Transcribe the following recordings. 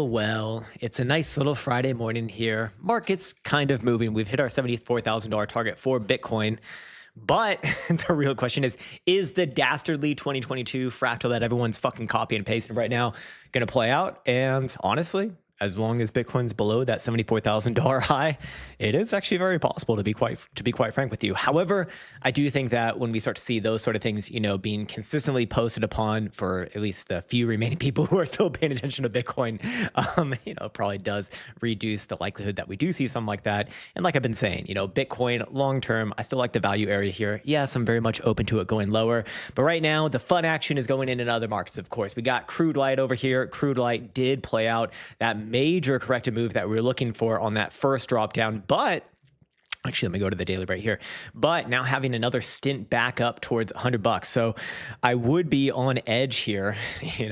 Well, it's a nice little Friday morning here. Market's kind of moving. We've hit our $74,000 target for Bitcoin. But the real question is the dastardly 2022 fractal that everyone's fucking copy and pasting right now going to play out? And honestly, as long as Bitcoin's below that $74,000 high, it is actually very possible to be quite frank with you. However, I do think that when we start to see those sort of things, being consistently posted upon for at least the few remaining people who are still paying attention to Bitcoin, it probably does reduce the likelihood that we do see something like that. And like I've been saying, Bitcoin long term, I still like the value area here. Yes, I'm very much open to it going lower, but right now the fun action is going in other markets. Of course, we got crude light over here. Crude light did play out that major corrective move that we were looking for on that first drop down, but actually, let me go to the daily right here. But now having another stint back up towards $100. So I would be on edge here,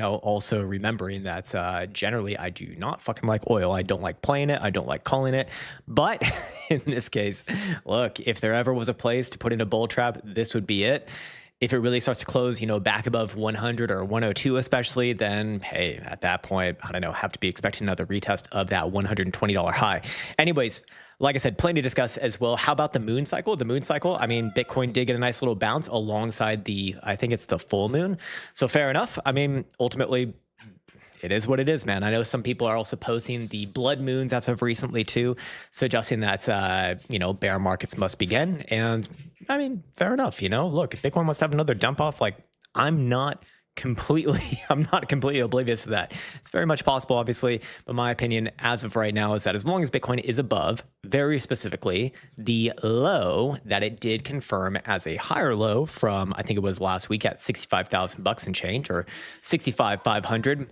also remembering that generally I do not fucking like oil. I don't like playing it. I don't like calling it. But in this case, look, if there ever was a place to put in a bull trap, this would be it. If it really starts to close, back above 100 or 102 especially, then, hey, at that point, I don't know, have to be expecting another retest of that $120 high. Anyways, like I said, plenty to discuss as well. How about the moon cycle? The moon cycle, I mean, Bitcoin did get a nice little bounce alongside I think it's the full moon. So fair enough. I mean, ultimately, it is what it is, man. I know some people are also posting the blood moons as of recently too, suggesting that, bear markets must begin. And I mean, fair enough. Look, if Bitcoin wants to have another dump off, I'm not completely oblivious to that. It's very much possible, obviously, but my opinion as of right now is that as long as Bitcoin is above, very specifically, the low that it did confirm as a higher low from, I think it was last week at $65,000 and change, or 65,500.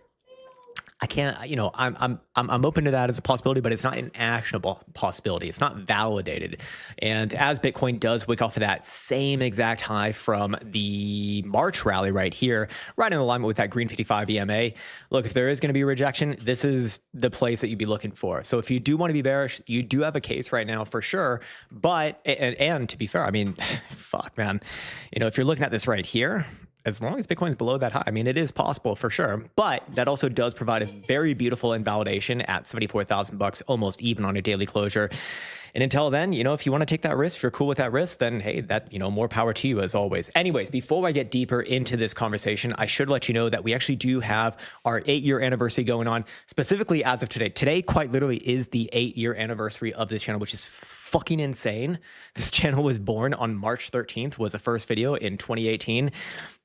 I can't, I'm open to that as a possibility, but it's not an actionable possibility. It's not validated. And as Bitcoin does wick off of that same exact high from the March rally right here, right in alignment with that green 55 EMA, look, if there is going to be a rejection, this is the place that you'd be looking for. So if you do want to be bearish, you do have a case right now for sure. But, and to be fair, I mean, fuck, man, if you're looking at this right here, as long as Bitcoin's below that high, I mean, it is possible for sure, but that also does provide a very beautiful invalidation at $74,000, almost even on a daily closure. And until then, if you want to take that risk, if you're cool with that risk, then hey, that, more power to you as always. Anyways, before I get deeper into this conversation, I should let you know that we actually do have our 8-year anniversary going on, specifically as of today. Today, quite literally, is the 8-year anniversary of this channel, which is fucking insane. This channel was born on March 13th, was the first video in 2018.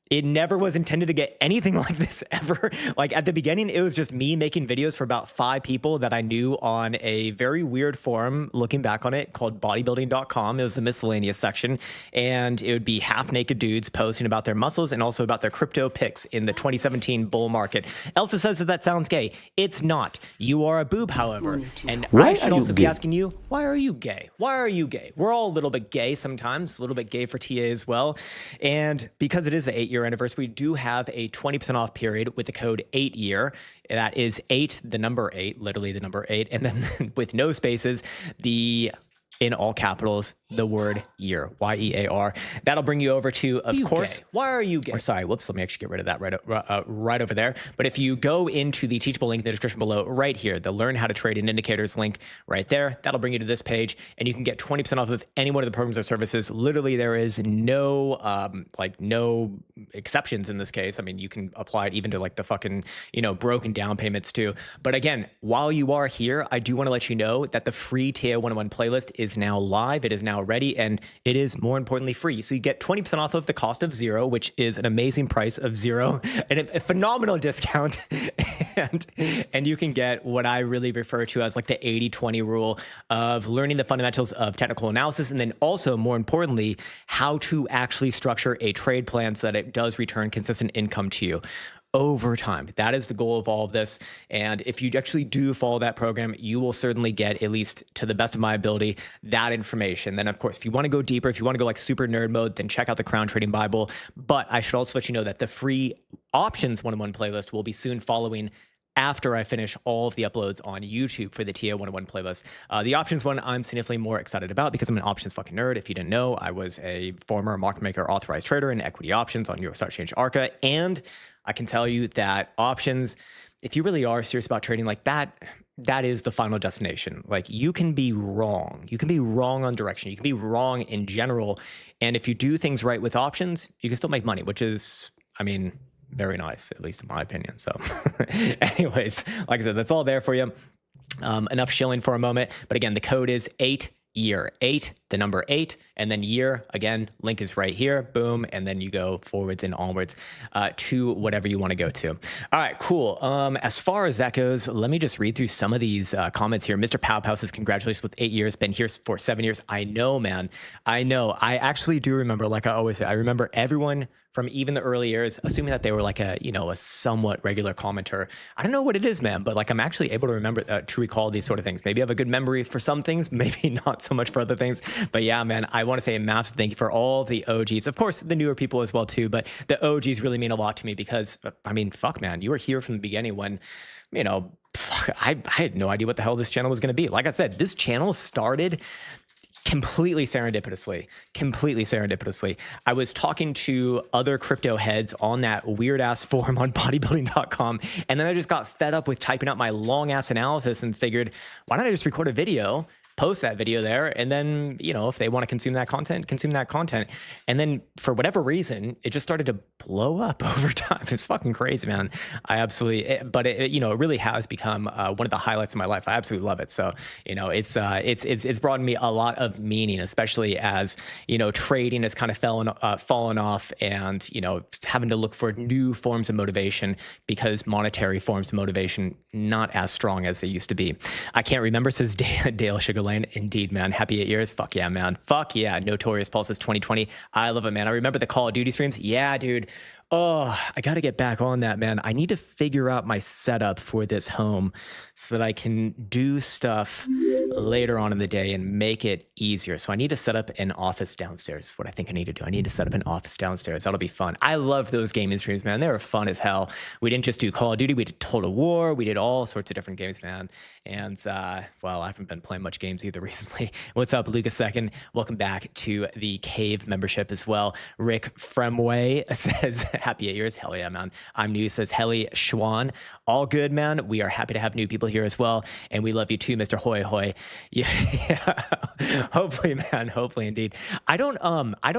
It never was intended to get anything like this ever. At the beginning, it was just me making videos for about 5 people that I knew on a very weird forum, looking back on it, called bodybuilding.com. It was the miscellaneous section. And it would be half naked dudes posting about their muscles and also about their crypto picks in the 2017 bull market. Elsa says that sounds gay. It's not. You are a boob, however. And I should also be asking you, why are you gay? Why are you gay? We're all a little bit gay sometimes, a little bit gay for TA as well. And because it is an 8-year anniversary, we do have a 20% off period with the code 8year. That is 8, the number 8, literally the number 8, and then with no spaces, in all capitals, the word year, Y-E-A-R. That'll bring you over to, of course. Gay? Why are you gay? Or sorry, whoops, let me actually get rid of that right over there. But if you go into the teachable link in the description below, right here, the learn how to trade in indicators link right there, that'll bring you to this page, and you can get 20% off of any one of the programs or services. Literally, there is no exceptions in this case. I mean, you can apply it even to the fucking, broken down payments too. But again, while you are here, I do want to let you know that the free TA 101 playlist is now live. It is now ready, and it is more importantly free. So you get 20% off of the cost of 0, which is an amazing price of 0 and a phenomenal discount. and you can get what I really refer to as the 80-20 rule of learning the fundamentals of technical analysis, and then also more importantly, how to actually structure a trade plan so that it does return consistent income to you over time. That is the goal of all of this. And if you actually do follow that program, you will certainly get, at least to the best of my ability, that information. Then of course, if you want to go deeper, if you want to go super nerd mode, then check out the Crown Trading Bible. But I should also let you know that the free options 101 playlist will be soon following after I finish all of the uploads on YouTube for the TA101 playlist. The options one I'm significantly more excited about because I'm an options fucking nerd. If you didn't know, I was a former market maker authorized trader in equity options on New York Stock Exchange ARCA. And I can tell you that options, if you really are serious about trading like that, that is the final destination. Like, you can be wrong. You can be wrong on direction. You can be wrong in general. And if you do things right with options, you can still make money, which is, I mean, very nice, at least in my opinion. So anyways, like I said, that's all there for you. Enough shilling for a moment. But again, the code is 8YEAR, 8, the number 8, and then year. Again, link is right here. Boom. And then you go forwards and onwards to whatever you want to go to. All right, cool. As far as that goes, let me just read through some of these comments here. Mr. Pow says, congratulations with 8 years. Been here for 7 years. I know, man. I know. I actually do remember, like I always say, I remember everyone from even the early years, assuming that they were like a, you know, a somewhat regular commenter. I don't know what it is, man, but like I'm actually able to remember, to recall these sort of things. Maybe I have a good memory for some things, maybe not so much for other things. But yeah, man, I want to say a massive thank you for all the OGs. Of course, the newer people as well too, but the OGs really mean a lot to me because, I mean, fuck, man, you were here from the beginning when, you know, I had no idea what the hell this channel was going to be. Like I said, this channel started completely serendipitously. I was talking to other crypto heads on that weird ass forum on bodybuilding.com. And then I just got fed up with typing out my long ass analysis and figured, why don't I just record a video, post that video there, and then, you know, if they want to consume that content. And then for whatever reason, it just started to blow up over time. It's fucking crazy, man. I absolutely, but it, you know, it really has become one of the highlights of my life. I absolutely love it. So, you know, it's brought me a lot of meaning, especially as, you know, trading has kind of fallen off, and, you know, having to look for new forms of motivation because monetary forms of motivation not as strong as they used to be. I can't remember, says Dale Sugarland. Indeed, man. Happy 8 years. Fuck yeah, man. Fuck yeah. Notorious Paul says 2020. I love it, man. I remember the Call of Duty streams. Yeah, dude. Oh, I got to get back on that, man. I need to figure out my setup for this home so that I can do stuff later on in the day and make it easier. So I need to set up an office downstairs. Is what I think I need to do. I need to set up an office downstairs. That'll be fun. I love those gaming streams, man. They were fun as hell. We didn't just do Call of Duty. We did Total War. We did all sorts of different games, man. And, well, I haven't been playing much games either recently. What's up, Lucas Second? Welcome back to the Cave membership as well. Rick Fremway says, happy 8 years. Hell yeah, man. I'm new, says Helly Schwan. All good, man. We are happy to have new people here as well. And we love you too, Mr. Hoy Hoy. Yeah. Hopefully, man. Hopefully, indeed. I don't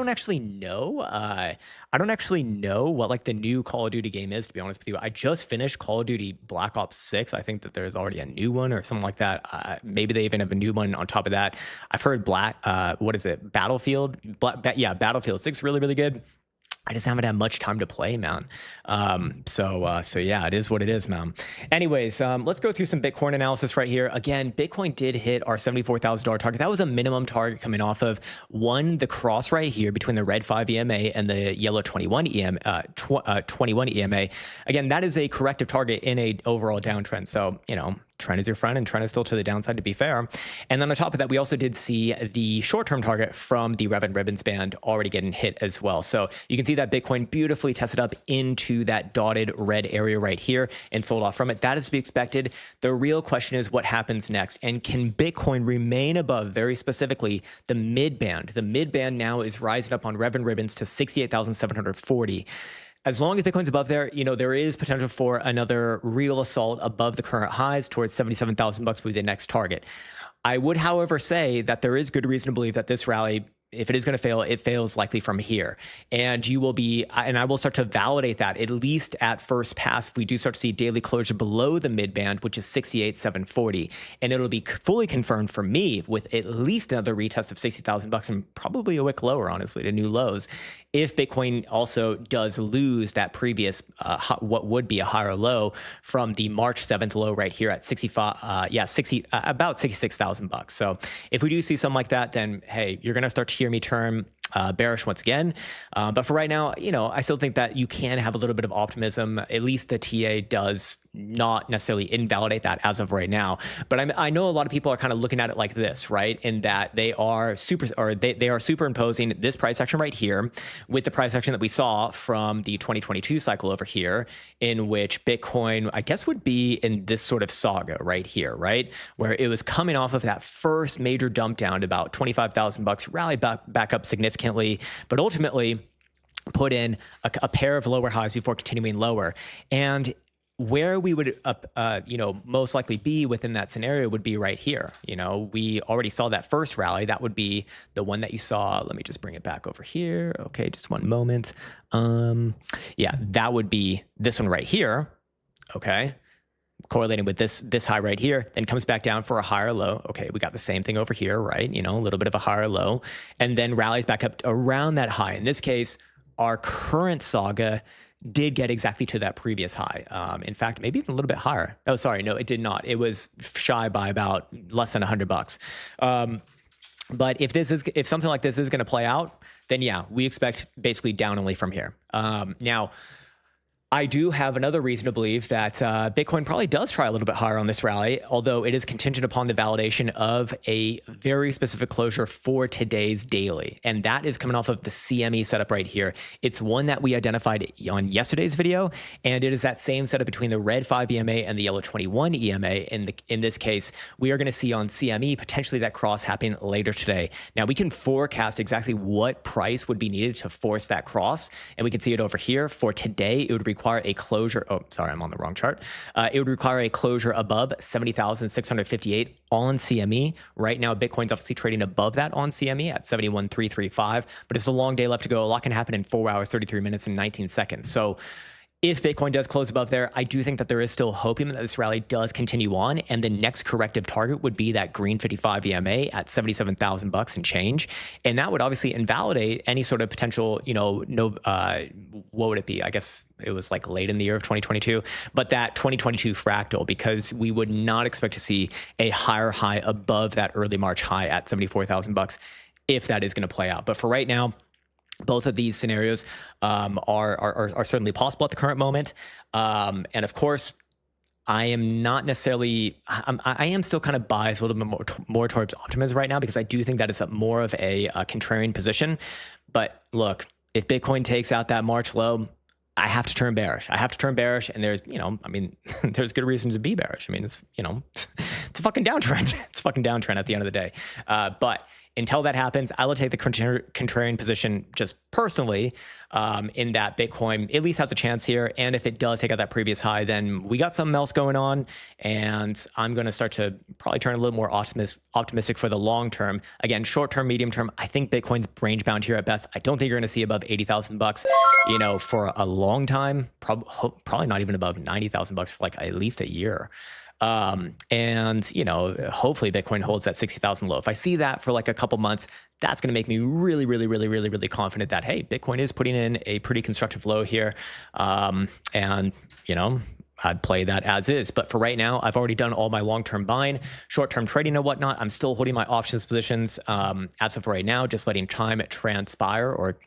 actually know. I don't actually know what like the new Call of Duty game is, to be honest with you. I just finished Call of Duty Black Ops 6. I think that there's already a new one or something like that. Maybe they even have a new one on top of that. I've heard what is it? Battlefield? Battlefield 6 really, really good. I just haven't had much time to play, man. So yeah, it is what it is, man. Anyways, let's go through some Bitcoin analysis right here. Again, Bitcoin did hit our $74,000 target. That was a minimum target coming off of the cross right here between the red 5 EMA and the yellow 21 EMA. Again, that is a corrective target in a overall downtrend. So, you know, trend is your friend and trend is still to the downside, to be fair. And then on top of that, we also did see the short-term target from the Rev and Ribbons band already getting hit as well. So you can see that Bitcoin beautifully tested up into that dotted red area right here and sold off from it. That is to be expected. The real question is what happens next, and can Bitcoin remain above, very specifically, the mid band? The mid band now is rising up on Rev and Ribbons to 68,740. As long as Bitcoin's above there, you know, there is potential for another real assault above the current highs towards 77,000 bucks will be the next target. I would, however, say that there is good reason to believe that this rally, if it is going to fail, it fails likely from here. And you will be, and I will start to validate that at least at first pass if we do start to see daily closure below the mid band, which is 68,740. And it'll be fully confirmed for me with at least another retest of 60,000 bucks and probably a wick lower, honestly, to new lows. If Bitcoin also does lose that previous, what would be a higher low from the March 7th low right here at about 66,000 bucks. So if we do see something like that, then hey, you're going to start to hear me turn bearish once again. But for right now, you know, I still think that you can have a little bit of optimism. At least the TA does not necessarily invalidate that as of right now. But I know a lot of people are kind of looking at it like this, right? In that they are superimposing this price action right here with the price action that we saw from the 2022 cycle over here, in which Bitcoin, I guess, would be in this sort of saga right here, right? Where it was coming off of that first major dump down to about 25,000 bucks, rallied back up significantly, but ultimately put in a pair of lower highs before continuing lower. And where we would, most likely be within that scenario would be right here. We already saw that first rally. That would be the one that you saw. Let me just bring it back over here. Okay, just one moment. Yeah, that would be this one right here. Okay, correlating with this high right here, then comes back down for a higher low. Okay, we got the same thing over here, right? A little bit of a higher low, and then rallies back up around that high. In this case, our current saga did get exactly to that previous high. In fact, maybe even a little bit higher. Oh, sorry, no, it did not. It was shy by about less than $100. But if something like this is going to play out, then yeah, we expect basically down only from here. Now, I do have another reason to believe that Bitcoin probably does try a little bit higher on this rally, although it is contingent upon the validation of a very specific closure for today's daily. And that is coming off of the CME setup right here. It's one that we identified on yesterday's video, and it is that same setup between the red 5 EMA and the yellow 21 EMA. In this case, we are going to see on CME potentially that cross happening later today. Now, we can forecast exactly what price would be needed to force that cross, and we can see it over here. For today, it would require a closure. Oh, sorry, I'm on the wrong chart. It would require a closure above 70,658 on CME. Right now, Bitcoin's obviously trading above that on CME at 71,335, but it's a long day left to go. A lot can happen in 4 hours, 33 minutes, and 19 seconds. So if Bitcoin does close above there, I do think that there is still hope that this rally does continue on, and the next corrective target would be that green 55 EMA at 77,000 bucks and change, and that would obviously invalidate any sort of potential, what would it be? I guess it was like late in the year of 2022, but that 2022 fractal, because we would not expect to see a higher high above that early March high at 74,000 bucks if that is going to play out. But for right now, both of these scenarios are certainly possible at the current moment. And of course, I am not necessarily, I am still kind of biased a little bit more towards optimism right now, because I do think that it's more of a contrarian position. But look, if Bitcoin takes out that March low, I have to turn bearish. And there's, there's good reason to be bearish. It's, it's a fucking downtrend. It's a fucking downtrend at the end of the day. But until that happens, I will take the contrarian position just personally, in that Bitcoin at least has a chance here. And if it does take out that previous high, then we got something else going on. And I'm going to start to probably turn a little more optimistic for the long term. Again, short term, medium term, I think Bitcoin's range bound here at best. I don't think you're going to see above 80,000 bucks, for a long time, probably not even above 90,000 bucks for like at least a year. And hopefully Bitcoin holds that 60,000 low. If I see that for like a couple months, that's going to make me really, really, really, really, really confident that, hey, Bitcoin is putting in a pretty constructive low here. And I'd play that as is. But for right now, I've already done all my long-term buying, short-term trading and whatnot. I'm still holding my options positions as of right now, just letting time transpire, or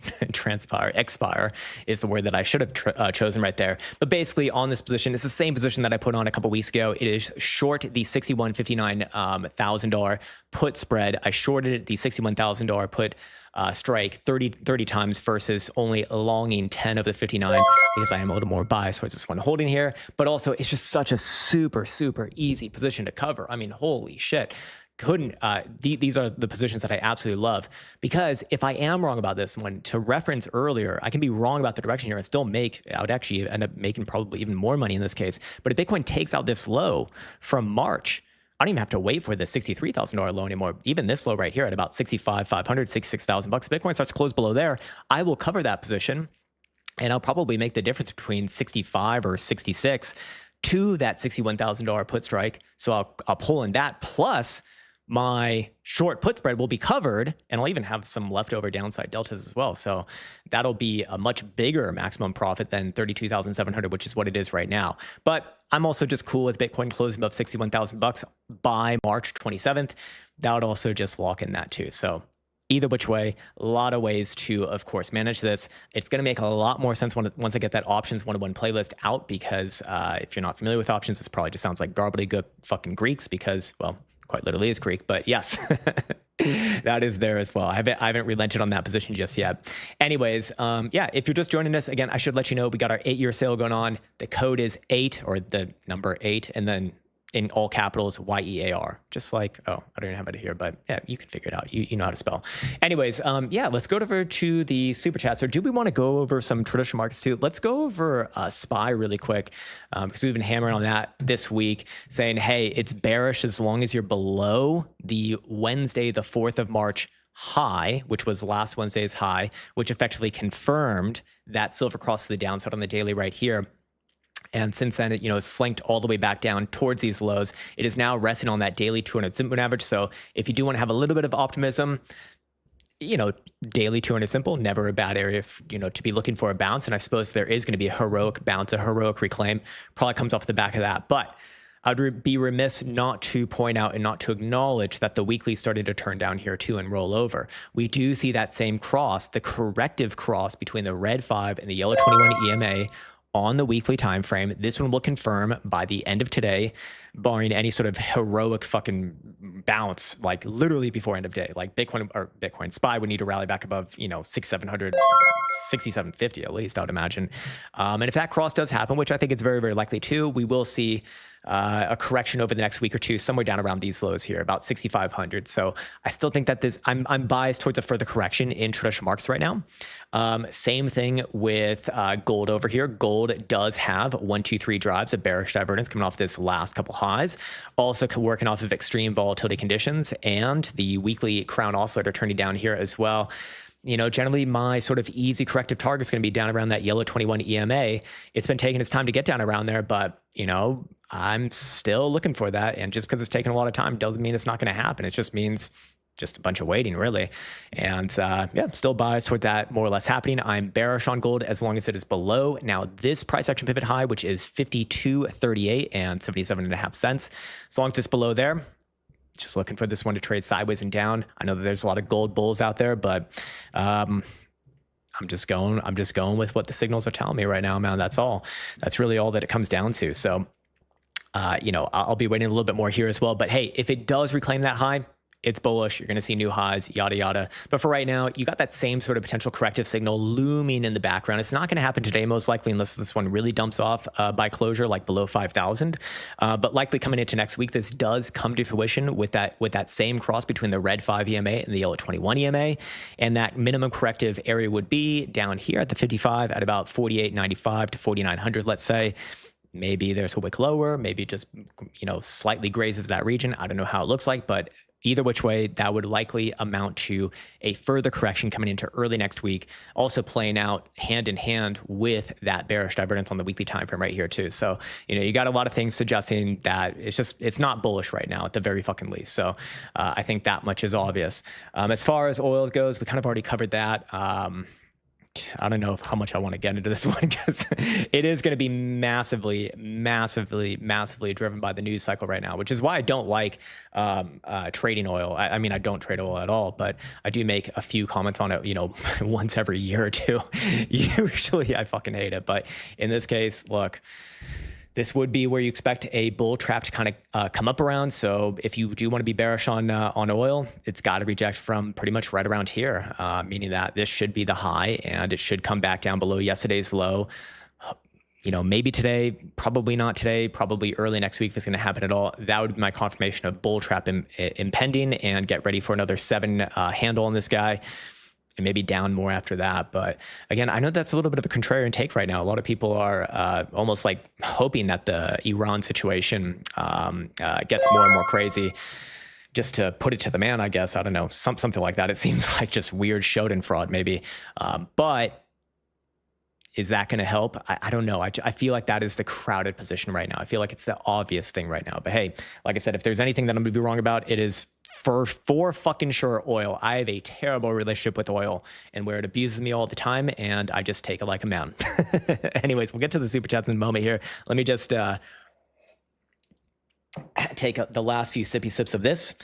expire is the word that I should have chosen right there. But basically on this position, it's the same position that I put on a couple weeks ago. It is short the $61,59,000 put spread. I shorted the $61,000 put strike 30 times versus only longing 10 of the 59, because I am a little more biased towards this one holding here. But also, it's just such a super, super easy position to cover. Holy shit. These are the positions that I absolutely love, because if I am wrong about this one, to reference earlier, I can be wrong about the direction here and still I would actually end up making probably even more money in this case. But if Bitcoin takes out this low from March, I don't even have to wait for the $63,000 low anymore. Even this low right here at about 65,500, 66,000 bucks. Bitcoin starts to close below there. I will cover that position, and I'll probably make the difference between 65 or 66 to that $61,000 put strike. So I'll pull in that, plus my short put spread will be covered, and I'll even have some leftover downside deltas as well. So that'll be a much bigger maximum profit than 32,700, which is what it is right now. But I'm also just cool with Bitcoin closing above 61,000 bucks by March 27th. That would also just lock in that too. So either which way, a lot of ways to, of course, manage this. It's going to make a lot more sense once I get that options one-to-one playlist out, because if you're not familiar with options, this probably just sounds like gobbledygook fucking Greeks, because, well, quite literally is Greek, but yes, that is there as well. I haven't relented on that position just yet. Anyways, yeah, if you're just joining us, again, I should let you know we got our 8-year sale going on. The code is 8, or the number 8, and then in all capitals, YEAR, just like, oh, I don't even have it here, but yeah, you can figure it out. You know how to spell. Anyways, yeah, let's go over to the super chats. Or do we want to go over some traditional markets too? Let's go over SPY really quick, because we've been hammering on that this week, saying, hey, it's bearish as long as you're below the Wednesday, the 4th of March high, which was last Wednesday's high, which effectively confirmed that silver cross to the downside on the daily right here. And since then, it, it's slinked all the way back down towards these lows. It is now resting on that daily 200 simple average. So if you do want to have a little bit of optimism, daily 200 simple, never a bad area, to be looking for a bounce. And I suppose there is going to be a heroic bounce, a heroic reclaim, probably comes off the back of that. But I'd be remiss not to point out and not to acknowledge that the weekly started to turn down here too and roll over. We do see that same cross, the corrective cross between the red 5 and the yellow 21 EMA on the weekly time frame. This one will confirm by the end of today, barring any sort of heroic fucking bounce, like literally before end of day. Like Bitcoin SPY would need to rally back above 6,700, 6,750 at least, I would imagine. And if that cross does happen, which I think it's very, very likely to, we will see a correction over the next week or two, somewhere down around these lows here, about 6,500. So I still think that I'm biased towards a further correction in traditional markets right now. Same thing with gold over here. Gold does have 1, 2, 3 drives of bearish divergence coming off this last couple highs, also working off of extreme volatility conditions, and the weekly crown oscillator turning down here as well. Generally my sort of easy corrective target is going to be down around that yellow 21 EMA. It's been taking its time to get down around there, but I'm still looking for that. And just because it's taking a lot of time doesn't mean it's not going to happen. It just means just a bunch of waiting, really. And yeah, still biased toward that more or less happening. I'm bearish on gold as long as it is below now this price action pivot high, which is 52.38 and 77.5 cents. As long as it's below there, just looking for this one to trade sideways and down. I know that there's a lot of gold bulls out there, but I'm just going with what the signals are telling me right now, man. That's all. That's really all that it comes down to. So, I'll be waiting a little bit more here as well. But hey, if it does reclaim that high, it's bullish. You're going to see new highs, yada, yada. But for right now, you got that same sort of potential corrective signal looming in the background. It's not going to happen today, most likely, unless this one really dumps off by closure, like below 5,000. But likely coming into next week, this does come to fruition with that same cross between the red 5 EMA and the yellow 21 EMA. And that minimum corrective area would be down here at the 55 at about 48.95 to 4900, let's say. Maybe there's a wick lower, maybe just, slightly grazes that region. I don't know how it looks like, but either which way, that would likely amount to a further correction coming into early next week, also playing out hand in hand with that bearish divergence on the weekly time frame right here too. So, you got a lot of things suggesting that it's not bullish right now at the very fucking least. So I think that much is obvious. As far as oil goes, we kind of already covered that. I don't know how much I want to get into this one, because it is going to be massively, massively, massively driven by the news cycle right now, which is why I don't like trading oil. I mean, I don't trade oil at all, but I do make a few comments on it, once every year or two. Usually I fucking hate it. But in this case, look, this would be where you expect a bull trap to kind of come up around. So if you do want to be bearish on oil, it's got to reject from pretty much right around here, meaning that this should be the high and it should come back down below yesterday's low. Maybe today, probably not today, probably early next week if it's going to happen at all. That would be my confirmation of bull trap impending, and get ready for another 7 handle on this guy. And maybe down more after that. But again, I know that's a little bit of a contrarian take right now. A lot of people are almost like hoping that the Iran situation gets more and more crazy, just to put it to the man, I guess. I don't know, something like that. It seems like just weird Shodan fraud maybe. But is that going to help? I don't know. I feel like that is the crowded position right now. I feel like it's the obvious thing right now. But hey, like I said, if there's anything that I'm going to be wrong about, it is for fucking sure oil. I have a terrible relationship with oil, and where it abuses me all the time, and I just take it like a man. Anyways, we'll get to the super chats in a moment here. Let me just take the last few sippy sips of this.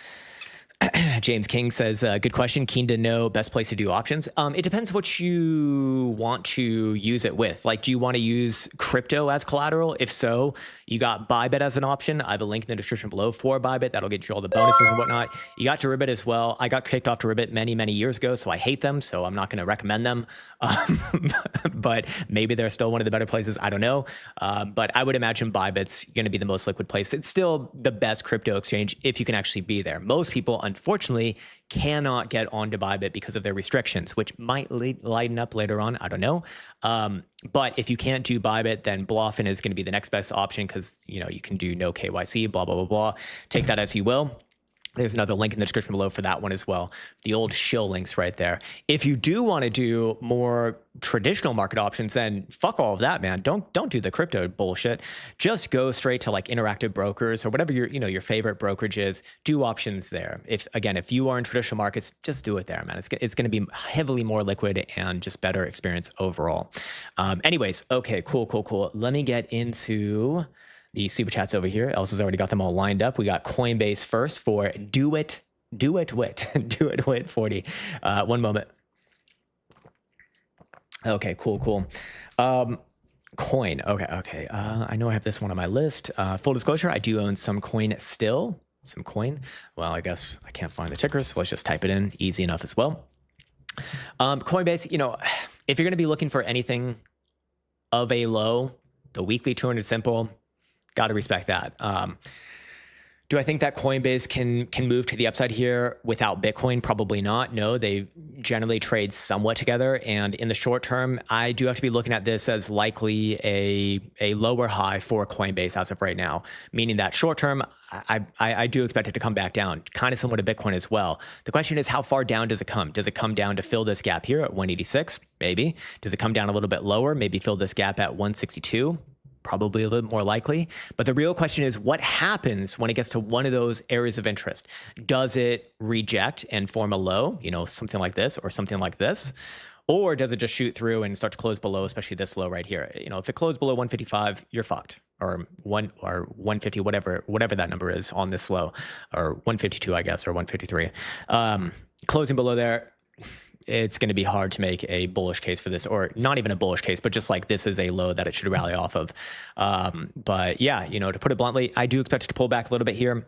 James King says, good question. Keen to know best place to do options. It depends what you want to use it with. Like, do you want to use crypto as collateral? If so, you got Bybit as an option. I have a link in the description below for Bybit. That'll get you all the bonuses and whatnot. You got Deribit as well. I got kicked off Deribit many, many years ago, so I hate them. So I'm not going to recommend them. But maybe they're still one of the better places. I don't know. But I would imagine Bybit's going to be the most liquid place. It's still the best crypto exchange if you can actually be there. Most people, unfortunately, cannot get onto Bybit because of their restrictions, which might lighten up later on. I don't know. But if you can't do Bybit, then Bluffin is going to be the next best option because, you know, you can do no KYC, blah, blah, blah, blah. Take that as you will. There's another link in the description below for that one as well. The old shill links right there. If you do want to do more traditional market options, then fuck all of that, man. Don't do the crypto bullshit. Just go straight to like Interactive Brokers or whatever your favorite brokerage is. Do options there. If you are in traditional markets, just do it there, man. It's going to be heavily more liquid and just better experience overall. Anyways, okay, cool. Let me get into the super chats over here. Elsa's already got them all lined up. We got Coinbase first for do it wit 40. One moment. Okay, cool. Coin. Okay. I know I have this one on my list. Full disclosure, I do own some coin still. Some coin. Well, I guess I can't find the ticker, so let's just type it in. Easy enough as well. Coinbase, if you're going to be looking for anything of a low, the weekly 200 simple, got to respect that. Do I think that Coinbase can move to the upside here without Bitcoin? Probably not. No, they generally trade somewhat together. And in the short term, I do have to be looking at this as likely a lower high for Coinbase as of right now, meaning that short term, I do expect it to come back down, kind of similar to Bitcoin as well. The question is, how far down does it come? Does it come down to fill this gap here at 186? Maybe. Does it come down a little bit lower? Maybe fill this gap at 162? Probably a little more likely. But the real question is, what happens when it gets to one of those areas of interest? Does it reject and form a low, something like this or something like this? Or does it just shoot through and start to close below, especially this low right here? If it closed below 155, you're fucked. Or 150, whatever that number is on this low, or 152, I guess, or 153. Closing below there, it's going to be hard to make a bullish case for this, or not even a bullish case, but just like this is a low that it should rally off of. But yeah, to put it bluntly, I do expect it to pull back a little bit here.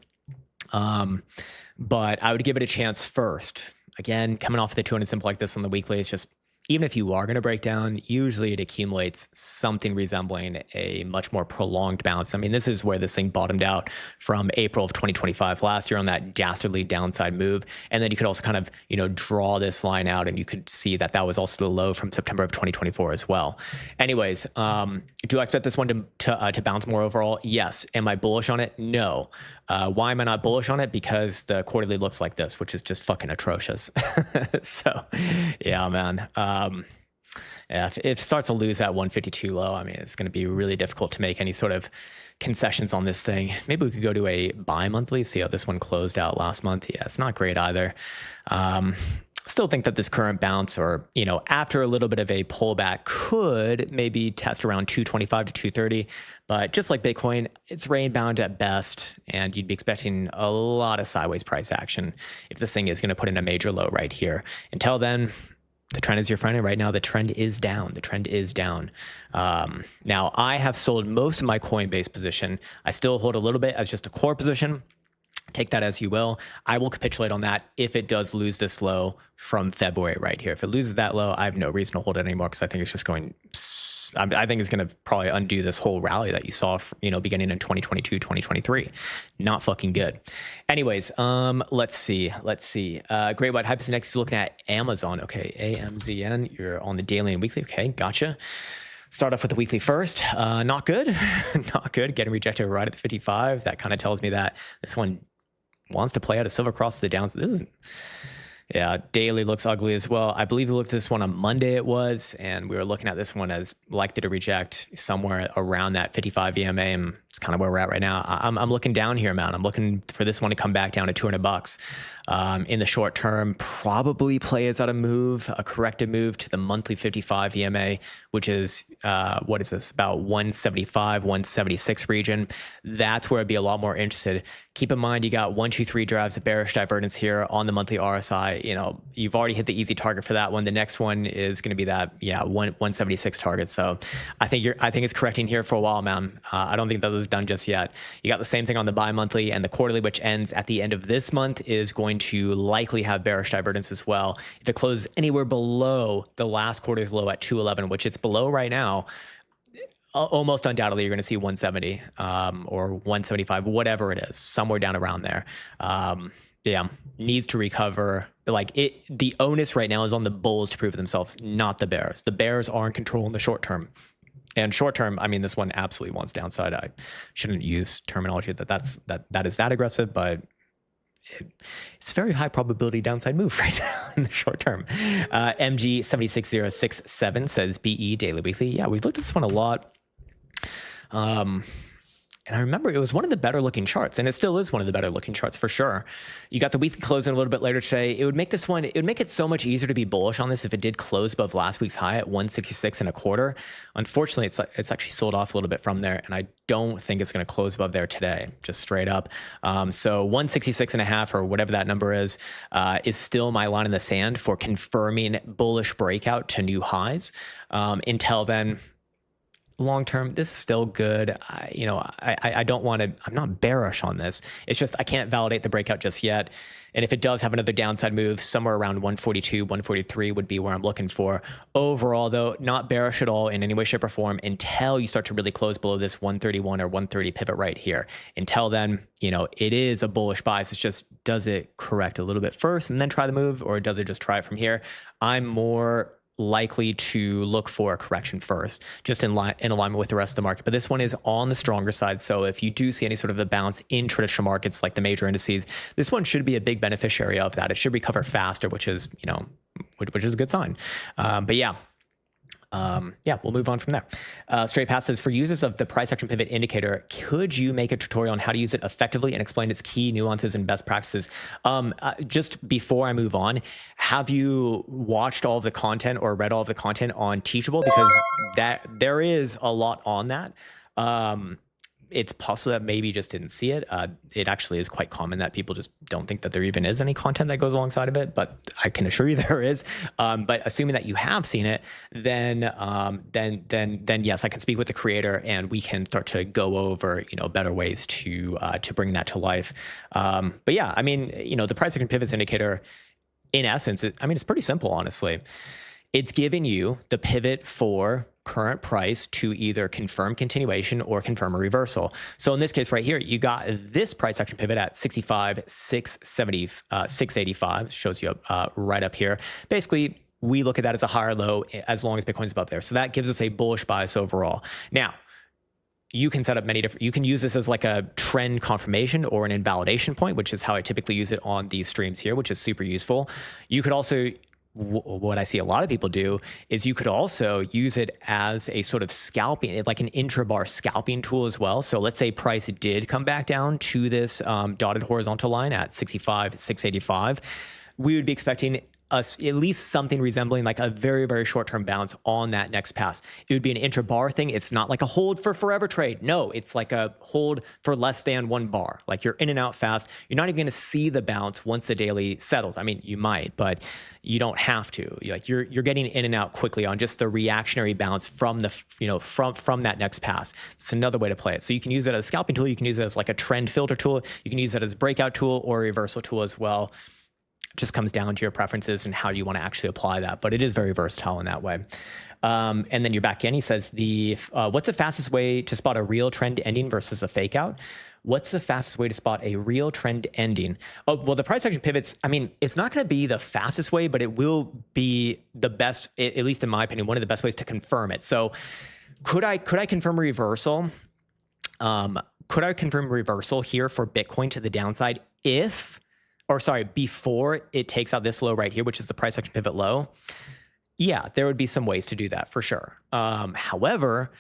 But I would give it a chance first. Again, coming off the 200 simple like this on the weekly, it's just, even if you are going to break down, usually it accumulates something resembling a much more prolonged bounce. I mean, this is where this thing bottomed out from April of 2025 last year on that dastardly downside move. And then you could also kind of, draw this line out, and you could see that that was also the low from September of 2024 as well. Anyways, do I expect this one to bounce more overall? Yes. Am I bullish on it? No. Why am I not bullish on it? Because the quarterly looks like this, which is just fucking atrocious. So yeah, man. If it starts to lose that 152 low, I mean, it's going to be really difficult to make any sort of concessions on this thing. Maybe we could go to a bi-monthly, see how this one closed out last month. Yeah, it's not great either. Still think that this current bounce, or, after a little bit of a pullback, could maybe test around 225 to 230. But just like Bitcoin, it's range bound at best, and you'd be expecting a lot of sideways price action if this thing is going to put in a major low right here. Until then, the trend is your friend, and right now the trend is down. Now, I have sold most of my Coinbase position. I still hold a little bit as just a core position. Take that as you will. I will capitulate on that if it does lose this low from February right here. If it loses that low, I have no reason to hold it anymore, because I think it's just going, I think it's going to probably undo this whole rally that you saw, beginning in 2022, 2023. Not fucking good. Anyways, let's see. Great White Hype is next. Looking at Amazon. Okay, AMZN. You're on the daily and weekly. Okay, gotcha. Start off with the weekly first. Not good. Not good. Getting rejected right at the 55. That kind of tells me that this one wants to play out a silver cross to the downside. Yeah, daily looks ugly as well. I believe we looked at this one on Monday, it was, and we were looking at this one as likely to reject somewhere around that 55 EMA. And it's kind of where we're at right now. I'm looking down here, man. I'm looking for this one to come back down to $200 in the short term. Probably play as out a corrective move to the monthly 55 EMA, which is what is this, about 175, 176 region. That's where I'd be a lot more interested. Keep in mind, you got 1, 2, 3 drives of bearish divergence here on the monthly RSI. You know, you've already hit the easy target for that one. The next one is going to be that 176 target. So I think it's correcting here for a while, man. I don't think that was done just yet. You got the same thing on the bi-monthly, and the quarterly, which ends at the end of this month, is going to likely have bearish divergence as well. If it closes anywhere below the last quarter's low at 211, which it's below right now, almost undoubtedly you're going to see 170 or 175, whatever it is, somewhere down around there. Yeah, needs to recover. Like the onus right now is on the bulls to prove themselves, not the bears. The bears are in control in the short term. And short term, I mean, this one absolutely wants downside. I shouldn't use terminology that is that aggressive, but it's very high probability downside move right now in the short term. MG 76067 says BE daily weekly. Yeah, we've looked at this one a lot. And I remember it was one of the better looking charts, and it still is one of the better looking charts for sure. You got the weekly close in a little bit later today. It would make it so much easier to be bullish on this if it did close above last week's high at 166.25. Unfortunately, it's actually sold off a little bit from there, and I don't think it's going to close above there today, just straight up. So 166.5 or whatever that number is still my line in the sand for confirming bullish breakout to new highs. Until then, long term, this is still good. I don't want to, I'm not bearish on this. It's just I can't validate the breakout just yet. And if it does have another downside move, somewhere around 142, 143 would be where I'm looking for. Overall, though, not bearish at all in any way, shape, or form until you start to really close below this 131 or 130 pivot right here. Until then, it is a bullish bias. It's just, does it correct a little bit first and then try the move, or does it just try it from here? I'm more likely to look for a correction first, just in alignment with the rest of the market. But this one is on the stronger side. So if you do see any sort of a bounce in traditional markets like the major indices, this one should be a big beneficiary of that. It should recover faster, which is a good sign. But yeah. We'll move on from there. Straight Path says, for users of the price action pivot indicator, could you make a tutorial on how to use it effectively and explain its key nuances and best practices? Just before I move on, have you watched all of the content or read all of the content on Teachable? Because there is a lot on that. It's possible that maybe you just didn't see it. It actually is quite common that people just don't think that there even is any content that goes alongside of it, but I can assure you there is. But assuming that you have seen it, then yes, I can speak with the creator and we can start to go over, better ways to bring that to life. But yeah, I mean, the price action pivots indicator, in essence, it's pretty simple, honestly. It's giving you the pivot for current price to either confirm continuation or confirm a reversal. So in this case right here, you got this price action pivot at 65,670, 685, shows you right up here. Basically, we look at that as a higher low as long as Bitcoin's above there. So that gives us a bullish bias overall. Now, you can set up you can use this as like a trend confirmation or an invalidation point, which is how I typically use it on these streams here, which is super useful. You could also, what I see a lot of people do is you could also use it as a sort of scalping, like an intrabar scalping tool as well. So let's say price did come back down to this dotted horizontal line at 65,685. We would be expecting at least something resembling like a very, very short-term bounce on that next pass. It would be an intra-bar thing. It's not like a hold for forever trade. No, it's like a hold for less than 1 bar. Like you're in and out fast. You're not even going to see the bounce once the daily settles. I mean, you might, but you don't have to. You're getting in and out quickly on just the reactionary bounce from the from that next pass. It's another way to play it. So you can use it as a scalping tool. You can use it as like a trend filter tool. You can use it as a breakout tool or a reversal tool as well. Just comes down to your preferences and how you want to actually apply that, but it is very versatile in that way. And then you're back in. He says, what's the fastest way to spot a real trend ending versus a fake out? What's the fastest way to spot a real trend ending? Oh, well, the price action pivots, it's not going to be the fastest way, but it will be the best, at least in my opinion, one of the best ways to confirm it. So could I confirm a reversal? Could I confirm a reversal here for Bitcoin to the downside before it takes out this low right here, which is the price action pivot low? Yeah, there would be some ways to do that for sure. However,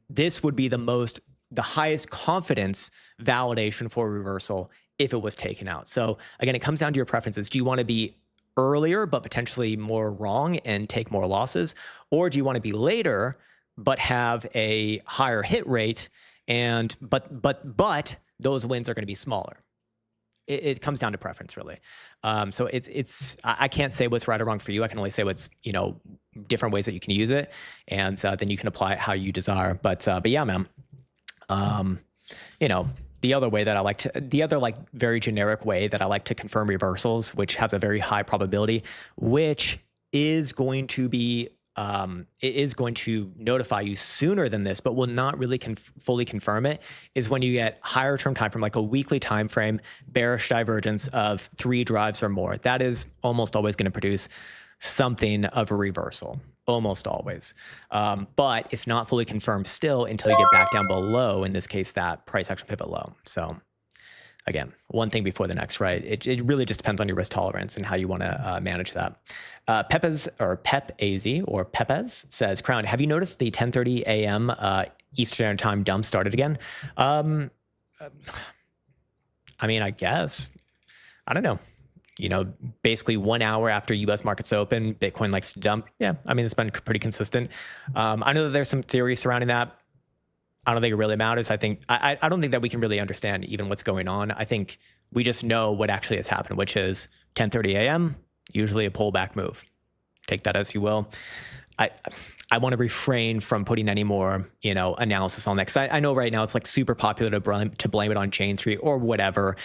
this would be the most the highest confidence validation for reversal if it was taken out. So again, it comes down to your preferences. Do you want to be earlier but potentially more wrong and take more losses, or do you want to be later but have a higher hit rate and but those wins are going to be smaller? It comes down to preference, really. So I can't say what's right or wrong for you. I can only say what's, different ways that you can use it, and then you can apply it how you desire. But yeah, man. The other way that the other like very generic way that I like to confirm reversals, which has a very high probability, which is going to be it is going to notify you sooner than this, but will not really fully confirm it, is when you get higher term time frame, like a weekly time frame, bearish divergence of 3 drives or more. That is almost always going to produce something of a reversal, almost always. But it's not fully confirmed still until you get back down below, in this case, that price action pivot low. So again, one thing before the next, right? It really just depends on your risk tolerance and how you want to manage that. Pepez says, Crown, have you noticed the 10:30 a.m. Eastern Standard Time dump started again? I mean, I guess. I don't know. Basically 1 hour after U.S. markets open, Bitcoin likes to dump. Yeah, I mean, it's been pretty consistent. I know that there's some theory surrounding that. I don't think it really matters. I don't think that we can really understand even what's going on. I think we just know what actually has happened, which is 10:30 a.m., usually a pullback move. Take that as you will. I want to refrain from putting any more, analysis on that, because I know right now it's like super popular to blame it on Jane Street or whatever.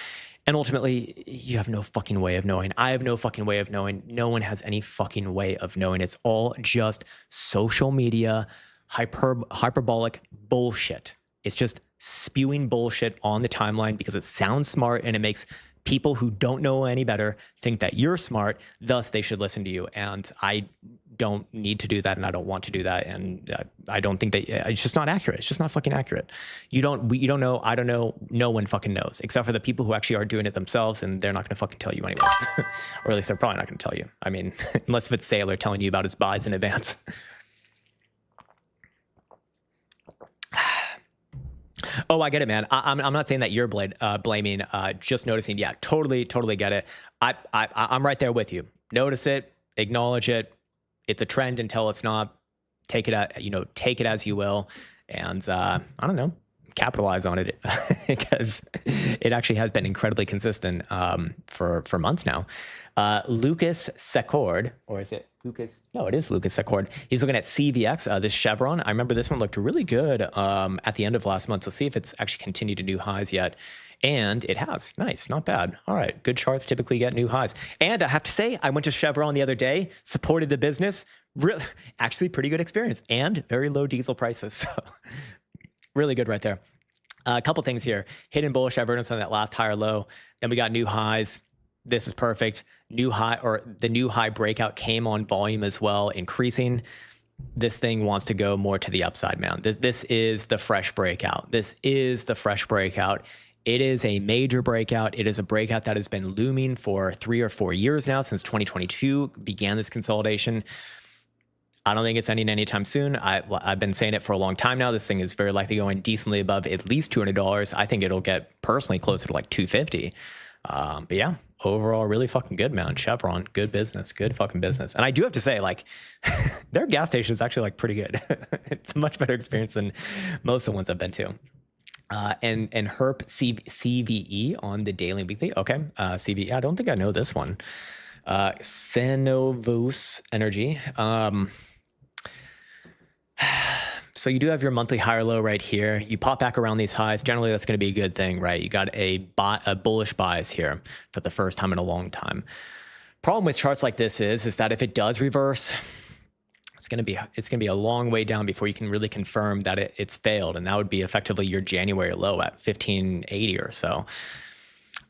And ultimately, you have no fucking way of knowing. I have no fucking way of knowing. No one has any fucking way of knowing. It's all just social media, hyperbolic bullshit. It's just spewing bullshit on the timeline because it sounds smart and it makes people who don't know any better think that you're smart, thus they should listen to you. And I don't need to do that, and I don't want to do that, and I don't think that it's just not accurate. It's just not fucking accurate. You don't know, I don't know, no one fucking knows, except for the people who actually are doing it themselves, and they're not going to fucking tell you anyway. Or at least they're probably not going to tell you. I mean, unless if it's Sailor telling you about his buys in advance. Oh, I get it, man. I'm not saying that you're blaming. Just noticing. Yeah, totally get it. I'm right there with you. Notice it, acknowledge it. It's a trend until it's not. Take it as you will, and I don't know, capitalize on it because it actually has been incredibly consistent for months now. Lucas Secord, or is it Lucas? No, it is Lucas Secord. He's looking at CVX, this Chevron. I remember this one looked really good at the end of last month. Let's see if it's actually continued to new highs yet. And it has. Nice, not bad. All right, good charts typically get new highs. And I have to say, I went to Chevron the other day, supported the business. Really, actually pretty good experience, and very low diesel prices. So really good right there. A couple things here. Hidden bullish divergence on that last higher low. Then we got new highs. This is perfect. New high, or the new high breakout came on volume as well, increasing. This thing wants to go more to the upside, man. This is the fresh breakout. This is the fresh breakout. It is a major breakout. It is a breakout that has been looming for 3 or 4 years now, since 2022 began this consolidation. I don't think it's ending anytime soon. I've been saying it for a long time now. This thing is very likely going decently above at least $200. I think it'll get personally closer to like $250. But yeah, overall, really fucking good, man. Chevron, good business, good fucking business. And I do have to say, like, their gas station is actually like pretty good. It's a much better experience than most of the ones I've been to. And Herp CVE on the daily and weekly. Okay, CVE. I don't think I know this one. Cenovus Energy. So you do have your monthly higher low right here. You pop back around these highs. Generally, that's going to be a good thing, right? You got a bullish bias here for the first time in a long time. Problem with charts like this is that if it does reverse, it's going to be a long way down before you can really confirm that it's failed, and that would be effectively your January low at 1580 or so.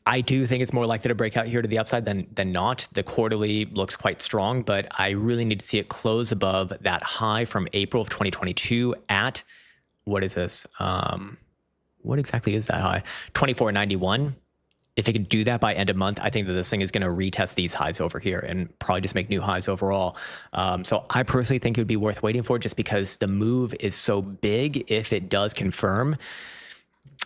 I do think it's more likely to break out here to the upside than not. The quarterly looks quite strong, but I really need to see it close above that high from April of 2022 at, what is this? What exactly is that high? 2491. If it can do that by end of month, I think that this thing is going to retest these highs over here and probably just make new highs overall. So I personally think it would be worth waiting for, just because the move is so big if it does confirm.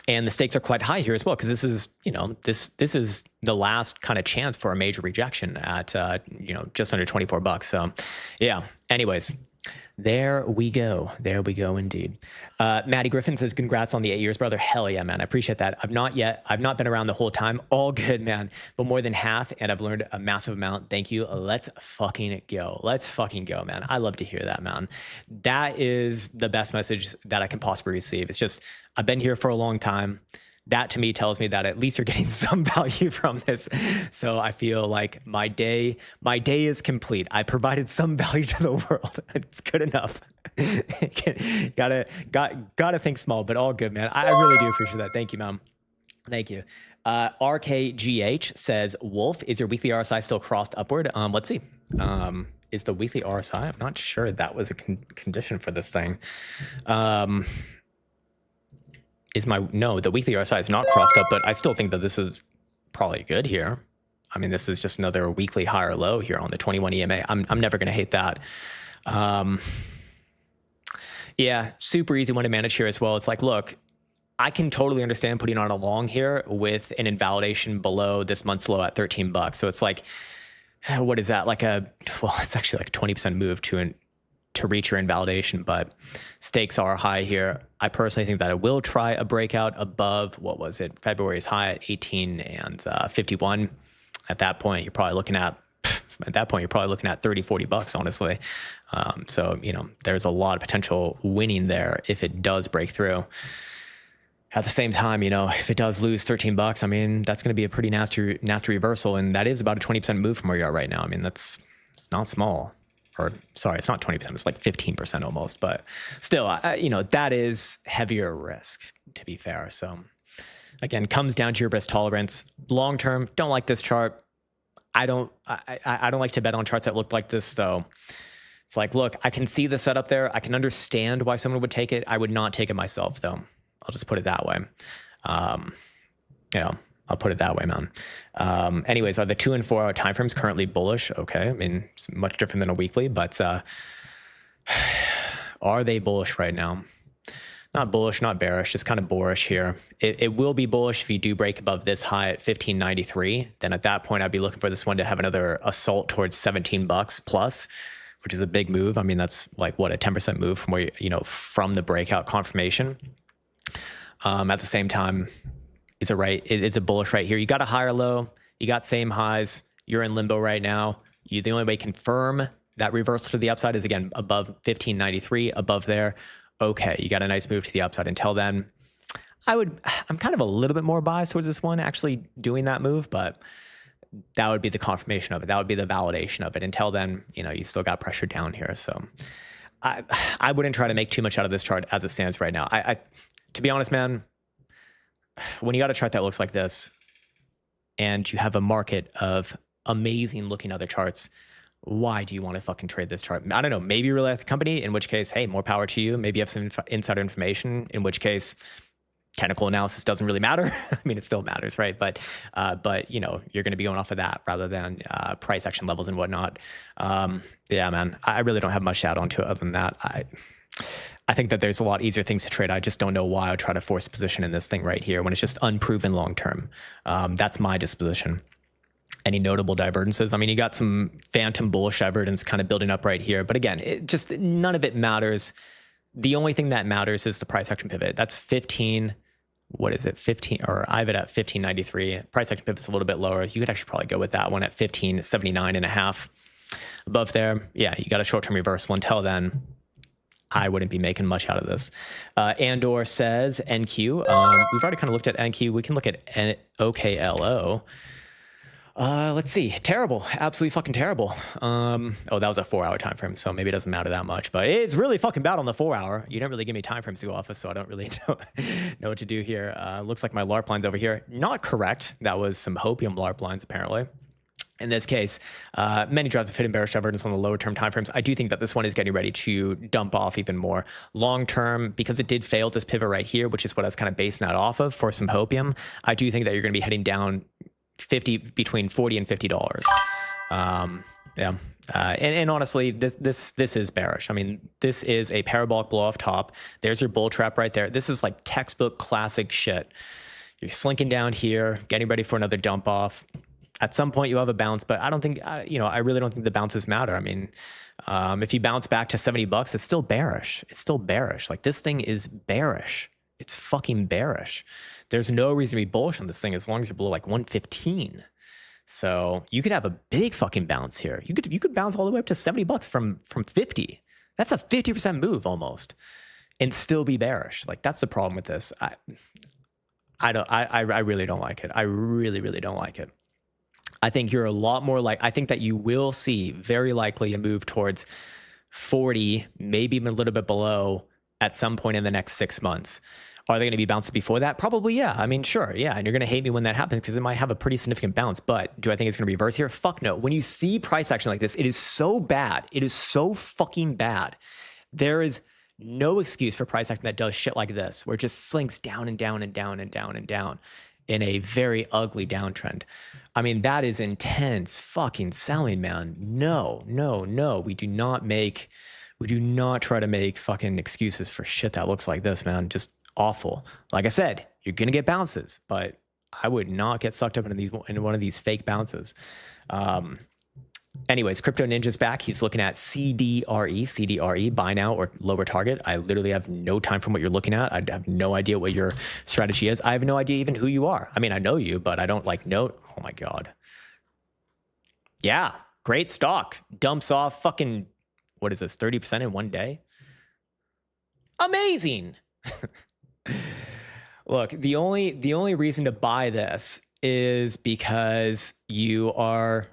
And the stakes are quite high here as well, because this is, you know, this is the last kind of chance for a major rejection at, you know, just under 24 bucks. So yeah, anyways, there we go. There we go indeed. Maddie Griffin says, congrats on the 8 years, brother. Hell yeah, man. I appreciate that. I've not been around the whole time. All good, man. But more than half, and I've learned a massive amount. Thank you. Let's fucking go. Let's fucking go, man. I love to hear that, man. That is the best message that I can possibly receive. It's just, I've been here for a long time. That to me tells me that at least you're getting some value from this. So I feel like my day is complete. I provided some value to the world. It's good enough. gotta think small, but all good, man. I really do appreciate that. Thank you, man. Thank you. RKGH says, Wolf, is your weekly RSI still crossed upward? Let's see. Is the weekly RSI? I'm not sure that was a condition for this thing. No, the weekly RSI is not crossed up, but I still think that this is probably good here. I mean, this is just another weekly high or low here on the 21 EMA. I'm never going to hate that. Yeah, super easy one to manage here as well. It's like, look, I can totally understand putting on a long here with an invalidation below this month's low at 13 bucks. So it's like, what is that? Well, it's actually like a 20% move to reach your invalidation, but stakes are high here. I personally think that I will try a breakout above, what was it, February's high at 18 and 51. At that point, you're probably looking at 30, 40 bucks, honestly. So, you know, there's a lot of potential winning there if it does break through. At the same time, you know, if it does lose 13 bucks, I mean, that's going to be a pretty nasty reversal. And that is about a 20% move from where you are right now. I mean, it's not small. Or sorry, it's not 20%, it's like 15% almost, but still, you know, that is heavier risk, to be fair. So again, comes down to your risk tolerance. Long term, don't like this chart. I don't like to bet on charts that look like this. So it's like, look, I can see the setup there. I can understand why someone would take it. I would not take it myself, though. I'll just put it that way. Yeah. I'll put it that way, man. Anyways, are the 2 and 4 hour timeframes currently bullish? Okay. I mean, it's much different than a weekly, but are they bullish right now? Not bullish, not bearish, just kind of boorish here. It will be bullish if you do break above this high at 1593. Then at that point, I'd be looking for this one to have another assault towards 17 bucks plus, which is a big move. I mean, that's like what, a 10% move from where, you know, from the breakout confirmation. At the same time, it's a bullish right here. You got a higher low, you got same highs, you're in limbo right now. The only way to confirm that reversal to the upside is, again, above 1593, above there. Okay, you got a nice move to the upside. Until then, I'm kind of a little bit more biased towards this one actually doing that move, but that would be the confirmation of it. That would be the validation of it. Until then, you know, you still got pressure down here. So I wouldn't try to make too much out of this chart as it stands right now. To be honest, man, when you got a chart that looks like this and you have a market of amazing looking other charts, why do you want to fucking trade this chart? I don't know. Maybe you really like the company, in which case, hey, more power to you. Maybe you have some insider information, in which case technical analysis doesn't really matter. I mean, it still matters, right? But you know, you're going to be going off of that rather than price action levels and whatnot. Yeah, man, I really don't have much to add on to it other than that. I think that there's a lot easier things to trade. I just don't know why I would try to force position in this thing right here when it's just unproven long term. That's my disposition. Any notable divergences? I mean, you got some phantom bullish divergence kind of building up right here. But again, none of it matters. The only thing that matters is the price action pivot. That's 15. What is it? 15, or I have it at 1593. Price action pivot's a little bit lower. You could actually probably go with that one at 1579 and a half. Above there, yeah, you got a short-term reversal. Until then, I wouldn't be making much out of this. Andor says NQ. We've already kind of looked at NQ. We can look at OKLO. Let's see. Terrible. Absolutely fucking terrible. Oh, that was a 4-hour time frame, so maybe it doesn't matter that much, but it's really fucking bad on the 4-hour. You didn't really give me time frames to go off of, so I don't really know what to do here. Looks like my LARP line's over here. Not correct. That was some hopium LARP lines, apparently. In this case, many drives of hidden bearish divergence on the lower term timeframes. I do think that this one is getting ready to dump off even more. Long term, because it did fail this pivot right here, which is what I was kind of basing that off of for some hopium, I do think that you're going to be heading down between $40 and $50. Yeah. And honestly, this is bearish. I mean, this is a parabolic blow off top. There's your bull trap right there. This is like textbook classic shit. You're slinking down here, getting ready for another dump off. At some point you have a bounce, but I don't think, I really don't think the bounces matter. I mean, if you bounce back to $70, it's still bearish. It's still bearish. Like, this thing is bearish. It's fucking bearish. There's no reason to be bullish on this thing as long as you're below like 115. So you could have a big fucking bounce here. You could bounce all the way up to $70 from 50. That's a 50% move almost, and still be bearish. Like, that's the problem with this. I really don't like it. I really, really don't like it. I think you're a lot more like, I think that you will see very likely a move towards 40, maybe even a little bit below at some point in the next 6 months. Are they going to be bounced before that? Probably, yeah. I mean, sure, yeah. And you're going to hate me when that happens because it might have a pretty significant bounce. But do I think it's going to reverse here? Fuck no. When you see price action like this, it is so bad. It is so fucking bad. There is no excuse for price action that does shit like this, where it just slinks down and down and down and down and down in a very ugly downtrend. I mean, that is intense fucking selling, man. No. We do not try to make fucking excuses for shit that looks like this, man. Just awful. Like I said, you're gonna get bounces, but I would not get sucked up into one of these fake bounces. Anyways, Crypto Ninja's back. He's looking at CDRE, buy now or lower target. I literally have no time from what you're looking at. I have no idea what your strategy is. I have no idea even who you are. I mean, I know you, but I don't like know. Oh my God. Yeah, great stock. Dumps off fucking, what is this, 30% in one day? Amazing. Look, the only reason to buy this is because you are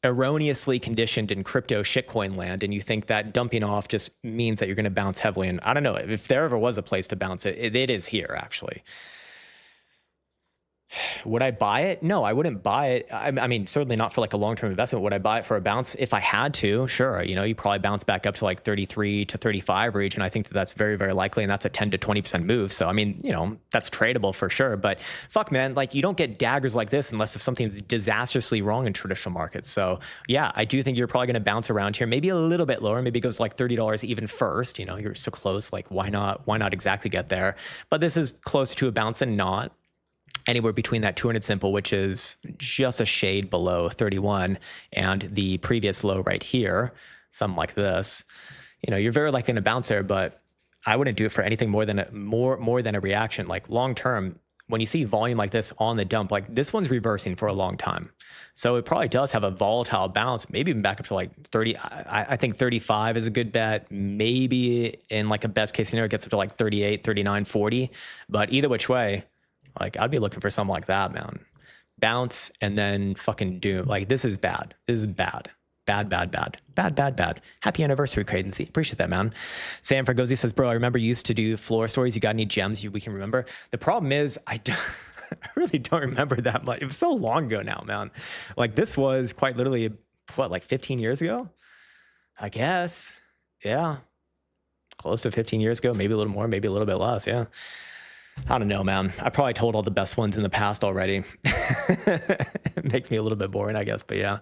erroneously conditioned in crypto shitcoin land, and you think that dumping off just means that you're going to bounce heavily. And I don't know if there ever was a place to bounce it, it is here actually. Would I buy it? No, I wouldn't buy it. I mean, certainly not for like a long-term investment. Would I buy it for a bounce? If I had to, sure. You probably bounce back up to like 33 to 35 range. And I think that that's very, very likely. And that's a 10 to 20% move. So, I mean, that's tradable for sure. But fuck, man, like, you don't get daggers like this unless if something's disastrously wrong in traditional markets. So yeah, I do think you're probably going to bounce around here, maybe a little bit lower. Maybe it goes like $30 even first. You're so close. Like, why not exactly get there? But this is close to a bounce and not anywhere between that 200 simple, which is just a shade below 31, and the previous low right here, something like this. You're very likely to bounce there, but I wouldn't do it for anything more than a reaction. Like, long term, when you see volume like this on the dump, like this one's reversing for a long time, so it probably does have a volatile bounce, maybe even back up to like 30. I think 35 is a good bet. Maybe in like a best case scenario, it gets up to like 38, 39, 40. But either which way, like, I'd be looking for something like that, man. Bounce and then fucking doom. Like, this is bad. This is bad. Bad. Happy anniversary, Crazy. Appreciate that, man. Sam Fragosi says, bro, I remember you used to do floor stories. You got any gems we can remember? The problem is I really don't remember that much. It was so long ago now, man. Like, this was quite literally, like 15 years ago? I guess. Yeah. Close to 15 years ago. Maybe a little more, maybe a little bit less. Yeah. I don't know, man. I probably told all the best ones in the past already. It makes me a little bit boring, I guess, but yeah.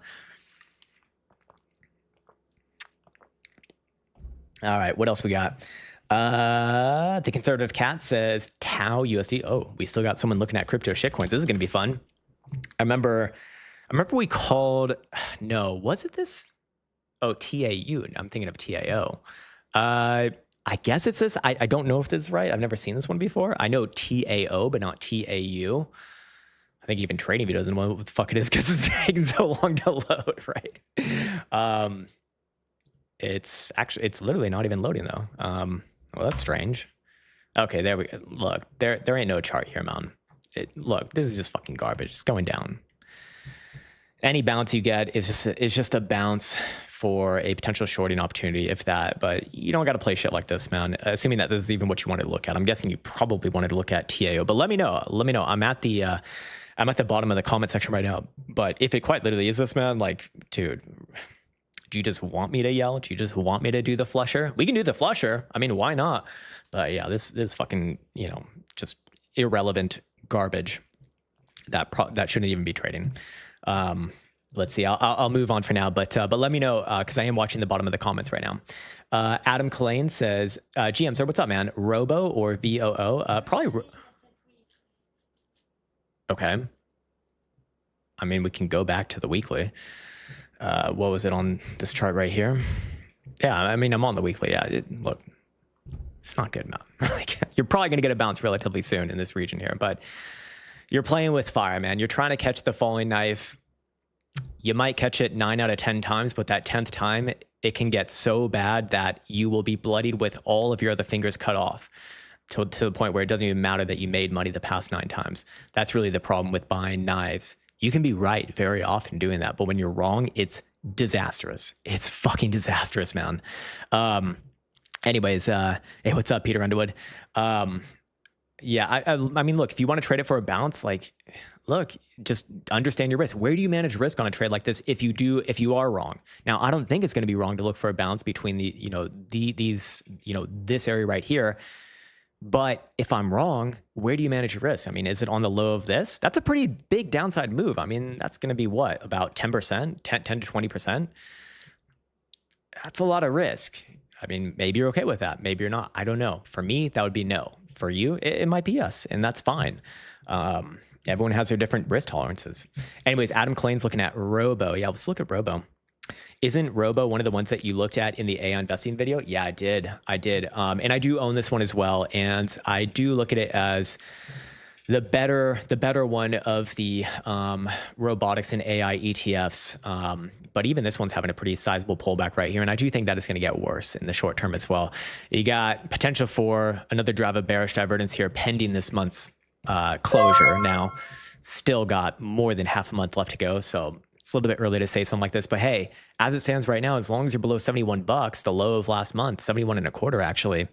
All right, what else we got? The Conservative Cat says Tau USD. Oh, we still got someone looking at crypto shitcoins. This is going to be fun. I remember we called, no, was it this? Oh, TAU. I'm thinking of TAO. I guess it's this. I don't know if this is right. I've never seen this one before. I know TAO, but not TAU. I think even TradingView doesn't know what the fuck it is because it's taking so long to load, right? It's literally not even loading though. Well, that's strange. Okay, there we go. Look, there ain't no chart here, man. Look, this is just fucking garbage. It's going down. Any bounce you get is just a bounce for a potential shorting opportunity, if that. But you don't got to play shit like this, man. Assuming that this is even what you wanted to look at. I'm guessing you probably wanted to look at TAO. But let me know. I'm at the bottom of the comment section right now. But if it quite literally is this, man, like, dude, do you just want me to yell? Do you just want me to do the flusher? We can do the flusher. I mean, why not? But yeah, this fucking, just irrelevant garbage that shouldn't even be trading. let's see. I'll move on for now, but let me know because I am watching the bottom of the comments right now. Adam Kalane says, "GM sir, what's up, man? Robo or VOO? Probably. Okay. I mean, we can go back to the weekly. What was it on this chart right here? Yeah, I mean, I'm on the weekly. Yeah, look, it's not good enough. You're probably going to get a bounce relatively soon in this region here, but you're playing with fire, man. You're trying to catch the falling knife. You might catch it 9 out of 10 times, but that 10th time, it can get so bad that you will be bloodied with all of your other fingers cut off to the point where it doesn't even matter that you made money the past 9 times. That's really the problem with buying knives. You can be right very often doing that, but when you're wrong, it's disastrous. It's fucking disastrous, man. Anyways, hey, what's up, Peter Underwood? Yeah, I mean, look, if you want to trade it for a bounce, like, look, just understand your risk. Where do you manage risk on a trade like this if you are wrong? Now, I don't think it's going to be wrong to look for a bounce between this area right here. But if I'm wrong, where do you manage your risk? I mean, is it on the low of this? That's a pretty big downside move. I mean, that's going to be what, about 10%, 10 to 20%? That's a lot of risk. I mean, maybe you're okay with that. Maybe you're not. I don't know. For me, that would be no. For you, it might be yes, and that's fine. Everyone has their different risk tolerances. Anyways, Adam Kalane's looking at Robo. Yeah, let's look at Robo. Isn't Robo one of the ones that you looked at in the AI investing video? Yeah, I did. And I do own this one as well. And I do look at it as the better one of the robotics and AI ETFs. But even this one's having a pretty sizable pullback right here. And I do think that it's going to get worse in the short term as well. You got potential for another drive of bearish divergence here pending this month's closure. Now, still got more than half a month left to go. So it's a little bit early to say something like this, but hey, as it stands right now, as long as you're below 71 bucks, the low of last month, 71 and a quarter actually,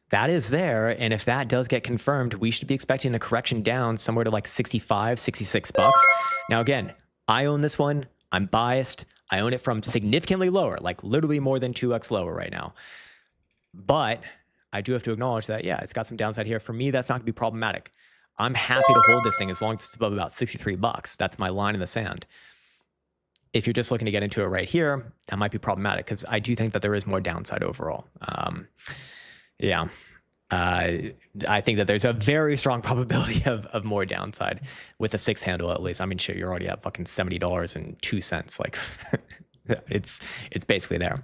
that is there. And if that does get confirmed, we should be expecting a correction down somewhere to like 65, 66 bucks. Now, again, I own this one. I'm biased. I own it from significantly lower, like literally more than 2x lower right now. But I do have to acknowledge that, yeah, it's got some downside here. For me, that's not gonna be problematic. I'm happy to hold this thing as long as it's above about 63 bucks. That's my line in the sand. If you're just looking to get into it right here, that might be problematic because I do think that there is more downside overall. Yeah, I think that there's a very strong probability of more downside with a 6 handle at least. I mean, shit, you're already at fucking $70.02. Like, it's basically there.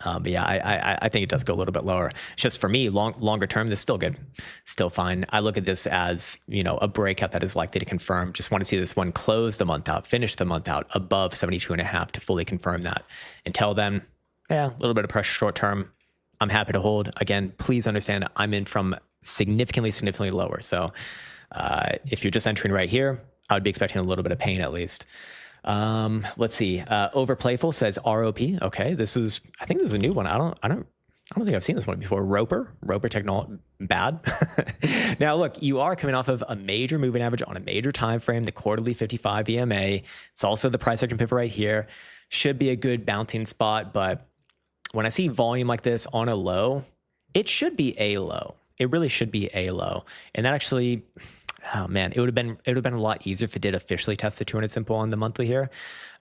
But yeah, I think it does go a little bit lower. It's just for me, longer term, this is still good, still fine. I look at this as, a breakout that is likely to confirm. Just want to see this one close the month out, finish the month out above 72.5 to fully confirm that. Until then, yeah, a little bit of pressure short term. I'm happy to hold. Again, please understand I'm in from significantly lower. So if you're just entering right here, I would be expecting a little bit of pain at least. Let's see. Over Playful says ROP. Okay, I think this is a new one. I don't think I've seen this one before. Roper technology bad. Now look, you are coming off of a major moving average on a major time frame, the quarterly 55 EMA. It's also the price action pivot right here. Should be a good bouncing spot, but when I see volume like this on a low, it should be a low. It really should be a low. And that actually, oh man, it would have been a lot easier if it did officially test the 200 simple on the monthly here.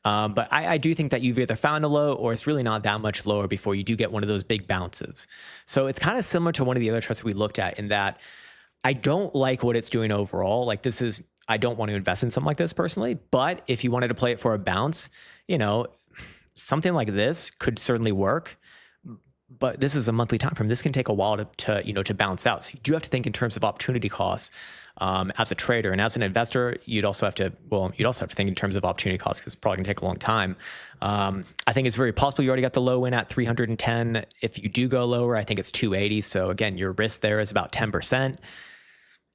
But I do think that you've either found a low or it's really not that much lower before you do get one of those big bounces. So it's kind of similar to one of the other charts we looked at in that I don't like what it's doing overall. Like I don't want to invest in something like this personally, but if you wanted to play it for a bounce, something like this could certainly work. But this is a monthly time frame. This can take a while to bounce out. So you do have to think in terms of opportunity costs as a trader, and as an investor, you'd also have to think in terms of opportunity costs because it's probably gonna take a long time. I think it's very possible you already got the low in at 310. If you do go lower, I think it's 280. So again, your risk there is about 10%.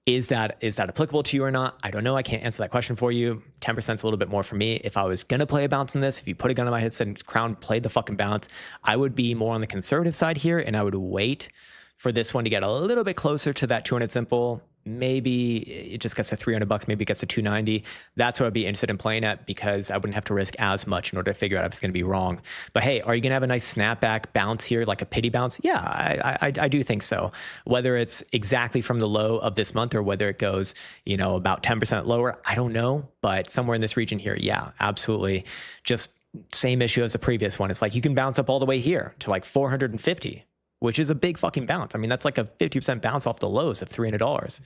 Is that applicable to you or not? I don't know. I can't answer that question for you. 10% is a little bit more for me. If I was going to play a bounce in this, if you put a gun on my head, said Crown played the fucking bounce, I would be more on the conservative side here and I would wait for this one to get a little bit closer to that 200 simple, maybe it just gets to $300, maybe it gets to 290. That's what I'd be interested in playing at, because I wouldn't have to risk as much in order to figure out if it's going to be wrong. But hey, are you going to have a nice snapback bounce here, like a pity bounce? Yeah, I do think so. Whether it's exactly from the low of this month or whether it goes, about 10% lower, I don't know. But somewhere in this region here, yeah, absolutely. Just same issue as the previous one. It's like you can bounce up all the way here to like 450, which is a big fucking bounce. I mean, that's like a 50% bounce off the lows of $300.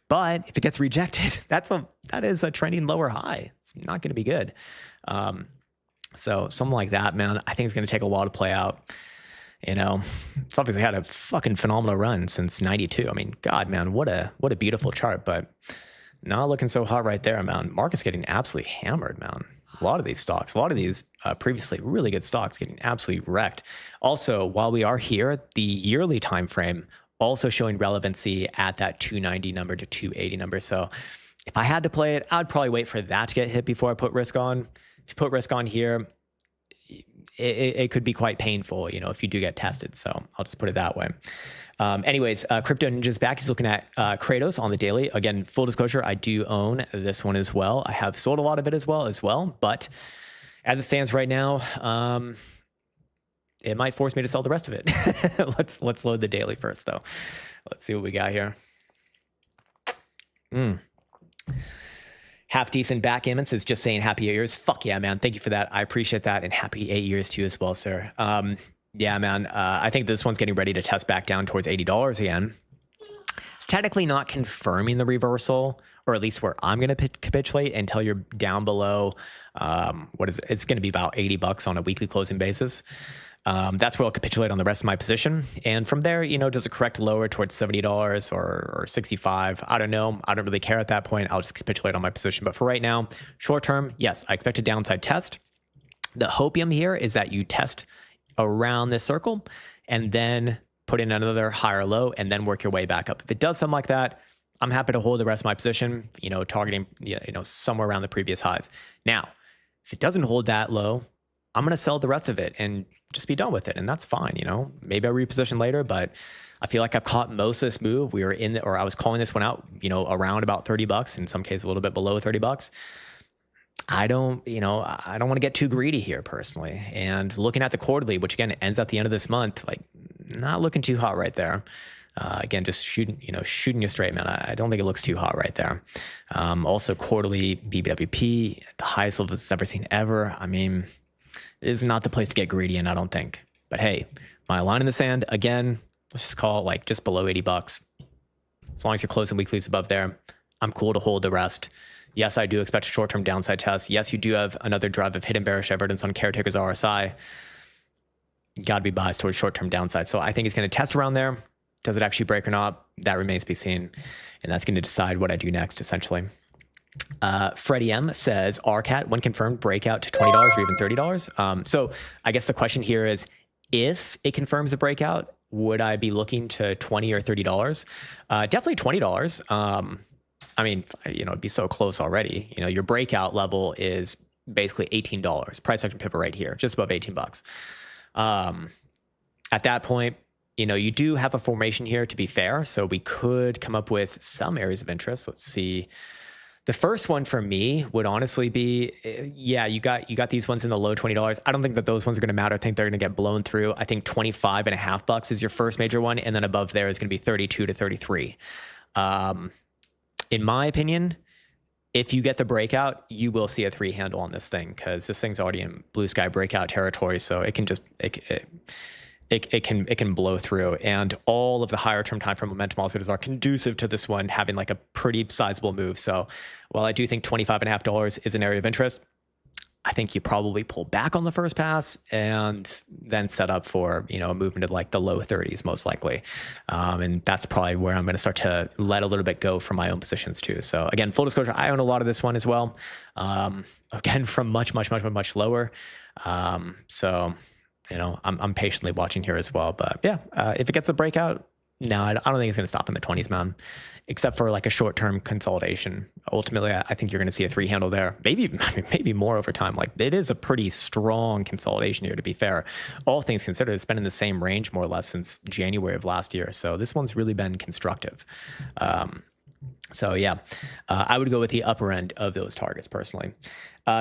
But if it gets rejected, that is a trending lower high. It's not going to be good. So something like that, man, I think it's going to take a while to play out. It's obviously had a fucking phenomenal run since 92. I mean, God, man, what a beautiful chart, but not looking so hot right there, man. Market's getting absolutely hammered, man. A lot of these stocks, a lot of these previously really good stocks getting absolutely wrecked. Also, while we are here, the yearly time frame also showing relevancy at that 290 number to 280 number. So if I had to play it, I'd probably wait for that to get hit before I put risk on. If you put risk on here, it could be quite painful, if you do get tested. So I'll just put it that way. Anyways, Crypto Ninja's back. He's looking at Kratos on the daily. Again, full disclosure, I do own this one as well. I have sold a lot of it as well. But as it stands right now, it might force me to sell the rest of it. Let's load the daily first, though. Let's see what we got here. Half decent back Emmons is just saying happy 8 years. Fuck yeah, man. Thank you for that. I appreciate that. And happy 8 years to you as well, sir. Yeah, man. I think this one's getting ready to test back down towards $80 again. It's technically not confirming the reversal, or at least where I'm going to capitulate until you're down below. What is it? It's going to be about $80 on a weekly closing basis. That's where I'll capitulate on the rest of my position. And from there, does it correct lower towards $70 or 65? I don't know. I don't really care at that point. I'll just capitulate on my position. But for right now, short term, yes, I expect a downside test. The hopium here is that you test around this circle and then put in another higher low and then work your way back up. If it does something like that, I'm happy to hold the rest of my position, targeting, somewhere around the previous highs. Now, if it doesn't hold that low, I'm going to sell the rest of it and just be done with it. And that's fine. Maybe I reposition later, but I feel like I've caught most of this move. We were I was calling this one out, around about $30, in some cases a little bit below $30. I don't want to get too greedy here personally. And looking at the quarterly, which again ends at the end of this month, like not looking too hot right there. Again, just shooting you straight, man. I don't think it looks too hot right there. Also quarterly BBWP, the highest level it's ever seen ever. I mean, it is not the place to get greedy in, I don't think. But hey, my line in the sand, again, let's just call it like just below $80. As long as you're closing weeklies above there, I'm cool to hold the rest. Yes, I do expect a short-term downside test. Yes, you do have another drive of hidden bearish evidence on Caretaker's RSI. Got to be biased towards short-term downside. So I think it's going to test around there. Does it actually break or not? That remains to be seen. And that's going to decide what I do next, essentially. Freddie M says, RCAT, when confirmed, breakout to $20 or even $30. So I guess the question here is, if it confirms a breakout, would I be looking to $20 or $30? Definitely $20. I mean, it'd be so close already. Your breakout level is basically $18. Price action pivot right here, just above $18. At that point, you do have a formation here, to be fair. So we could come up with some areas of interest. Let's see. The first one for me would honestly be, yeah, you got these ones in the low $20. I don't think that those ones are going to matter. I think they're going to get blown through. I think $25.50 is your first major one. And then above there is going to be 32 to 33. In my opinion, if you get the breakout, you will see a 3 handle on this thing, because this thing's already in blue sky breakout territory. So it can just, it can blow through, and all of the higher term time frame momentum oscillators are conducive to this one having like a pretty sizable move. So while I do think $25.50 is an area of interest, I think you probably pull back on the first pass and then set up for, a movement of like the low 30s, most likely. And that's probably where I'm going to start to let a little bit go from my own positions too. So again, full disclosure, I own a lot of this one as well. Again, from much lower. So, I'm patiently watching here as well, but yeah, if it gets a breakout, no, I don't think it's going to stop in the 20s, man, except for like a short-term consolidation. Ultimately, I think you're going to see a 3 handle there, maybe more over time. Like, it is a pretty strong consolidation here, to be fair. All things considered, it's been in the same range more or less since January of last year. So this one's really been constructive. So yeah, I would go with the upper end of those targets personally.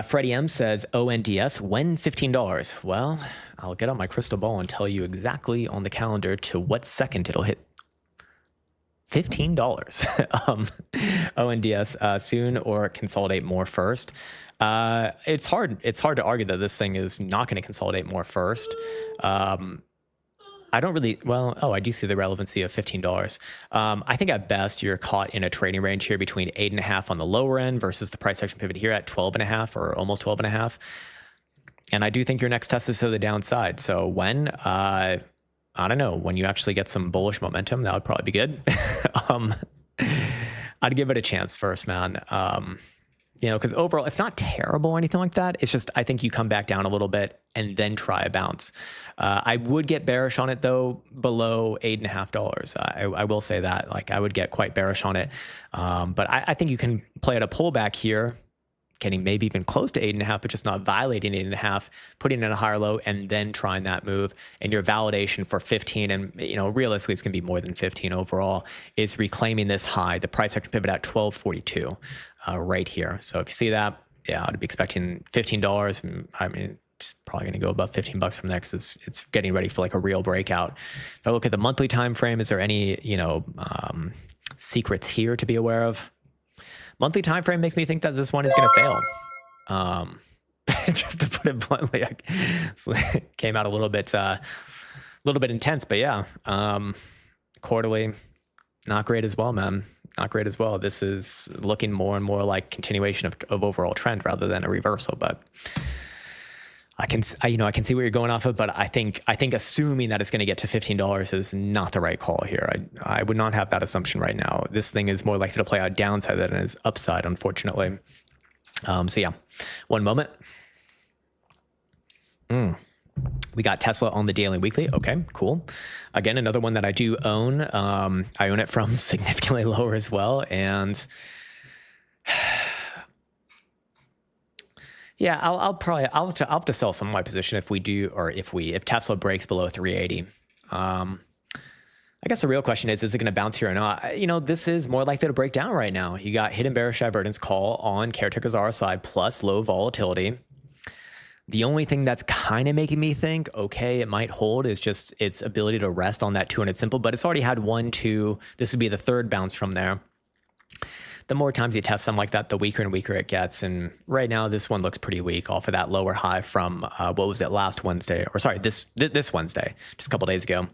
Freddie M says, ONDS, when $15? Well, I'll get on my crystal ball and tell you exactly on the calendar to what second it'll hit. $15. ONDS, soon or consolidate more first. It's hard to argue that this thing is not going to consolidate more first. I don't really, I do see the relevancy of $15. I think at best you're caught in a trading range here between 8.5 on the lower end versus the price action pivot here at 12.5 or almost 12.5. And I do think your next test is to the downside. So when, I don't know, when you actually get some bullish momentum, that would probably be good. I'd give it a chance first, man. Because overall, it's not terrible or anything like that. It's just, I think you come back down a little bit and then try a bounce. I would get bearish on it, though, below $8.5. I will say that. Like, I would get quite bearish on it. But I think you can play at a pullback here, getting maybe even close to 8.5, but just not violating 8.5, putting in a higher low, and then trying that move. And your validation for 15, and realistically, it's going to be more than 15 overall, is reclaiming this high, the price action pivot at 1242 right here. So if you see that, yeah, I'd be expecting $15. And I mean, it's probably going to go above $15 from there because it's getting ready for like a real breakout. If I look at the monthly time frame, is there any secrets here to be aware of? Monthly time frame makes me think that this one is going to fail. Just to put it bluntly, it came out a little bit intense, but yeah, quarterly, not great as well, man. Not great as well. This is looking more and more like continuation of overall trend rather than a reversal. But I can see what you're going off of, but I think assuming that it's going to get to $15 is not the right call here. I would not have that assumption right now. This thing is more likely to play out downside than it is upside, unfortunately. So yeah, one moment. We got Tesla on the daily and weekly. Okay, cool. Again, another one that I do own. I own it from significantly lower as well. And yeah, I'll have to sell some of my position if Tesla breaks below 380. I guess the real question is it going to bounce here or not? This is more likely to break down right now. You got hidden bearish divergence call on caretaker's RSI plus low volatility. The only thing that's kind of making me think, okay, it might hold is just its ability to rest on that 200 simple, but it's already had 1, 2. This would be the third bounce from there. The more times you test something like that, the weaker and weaker it gets. And right now, this one looks pretty weak off of that lower high from, what was it, last Wednesday? Or sorry, this Wednesday, just a couple days ago.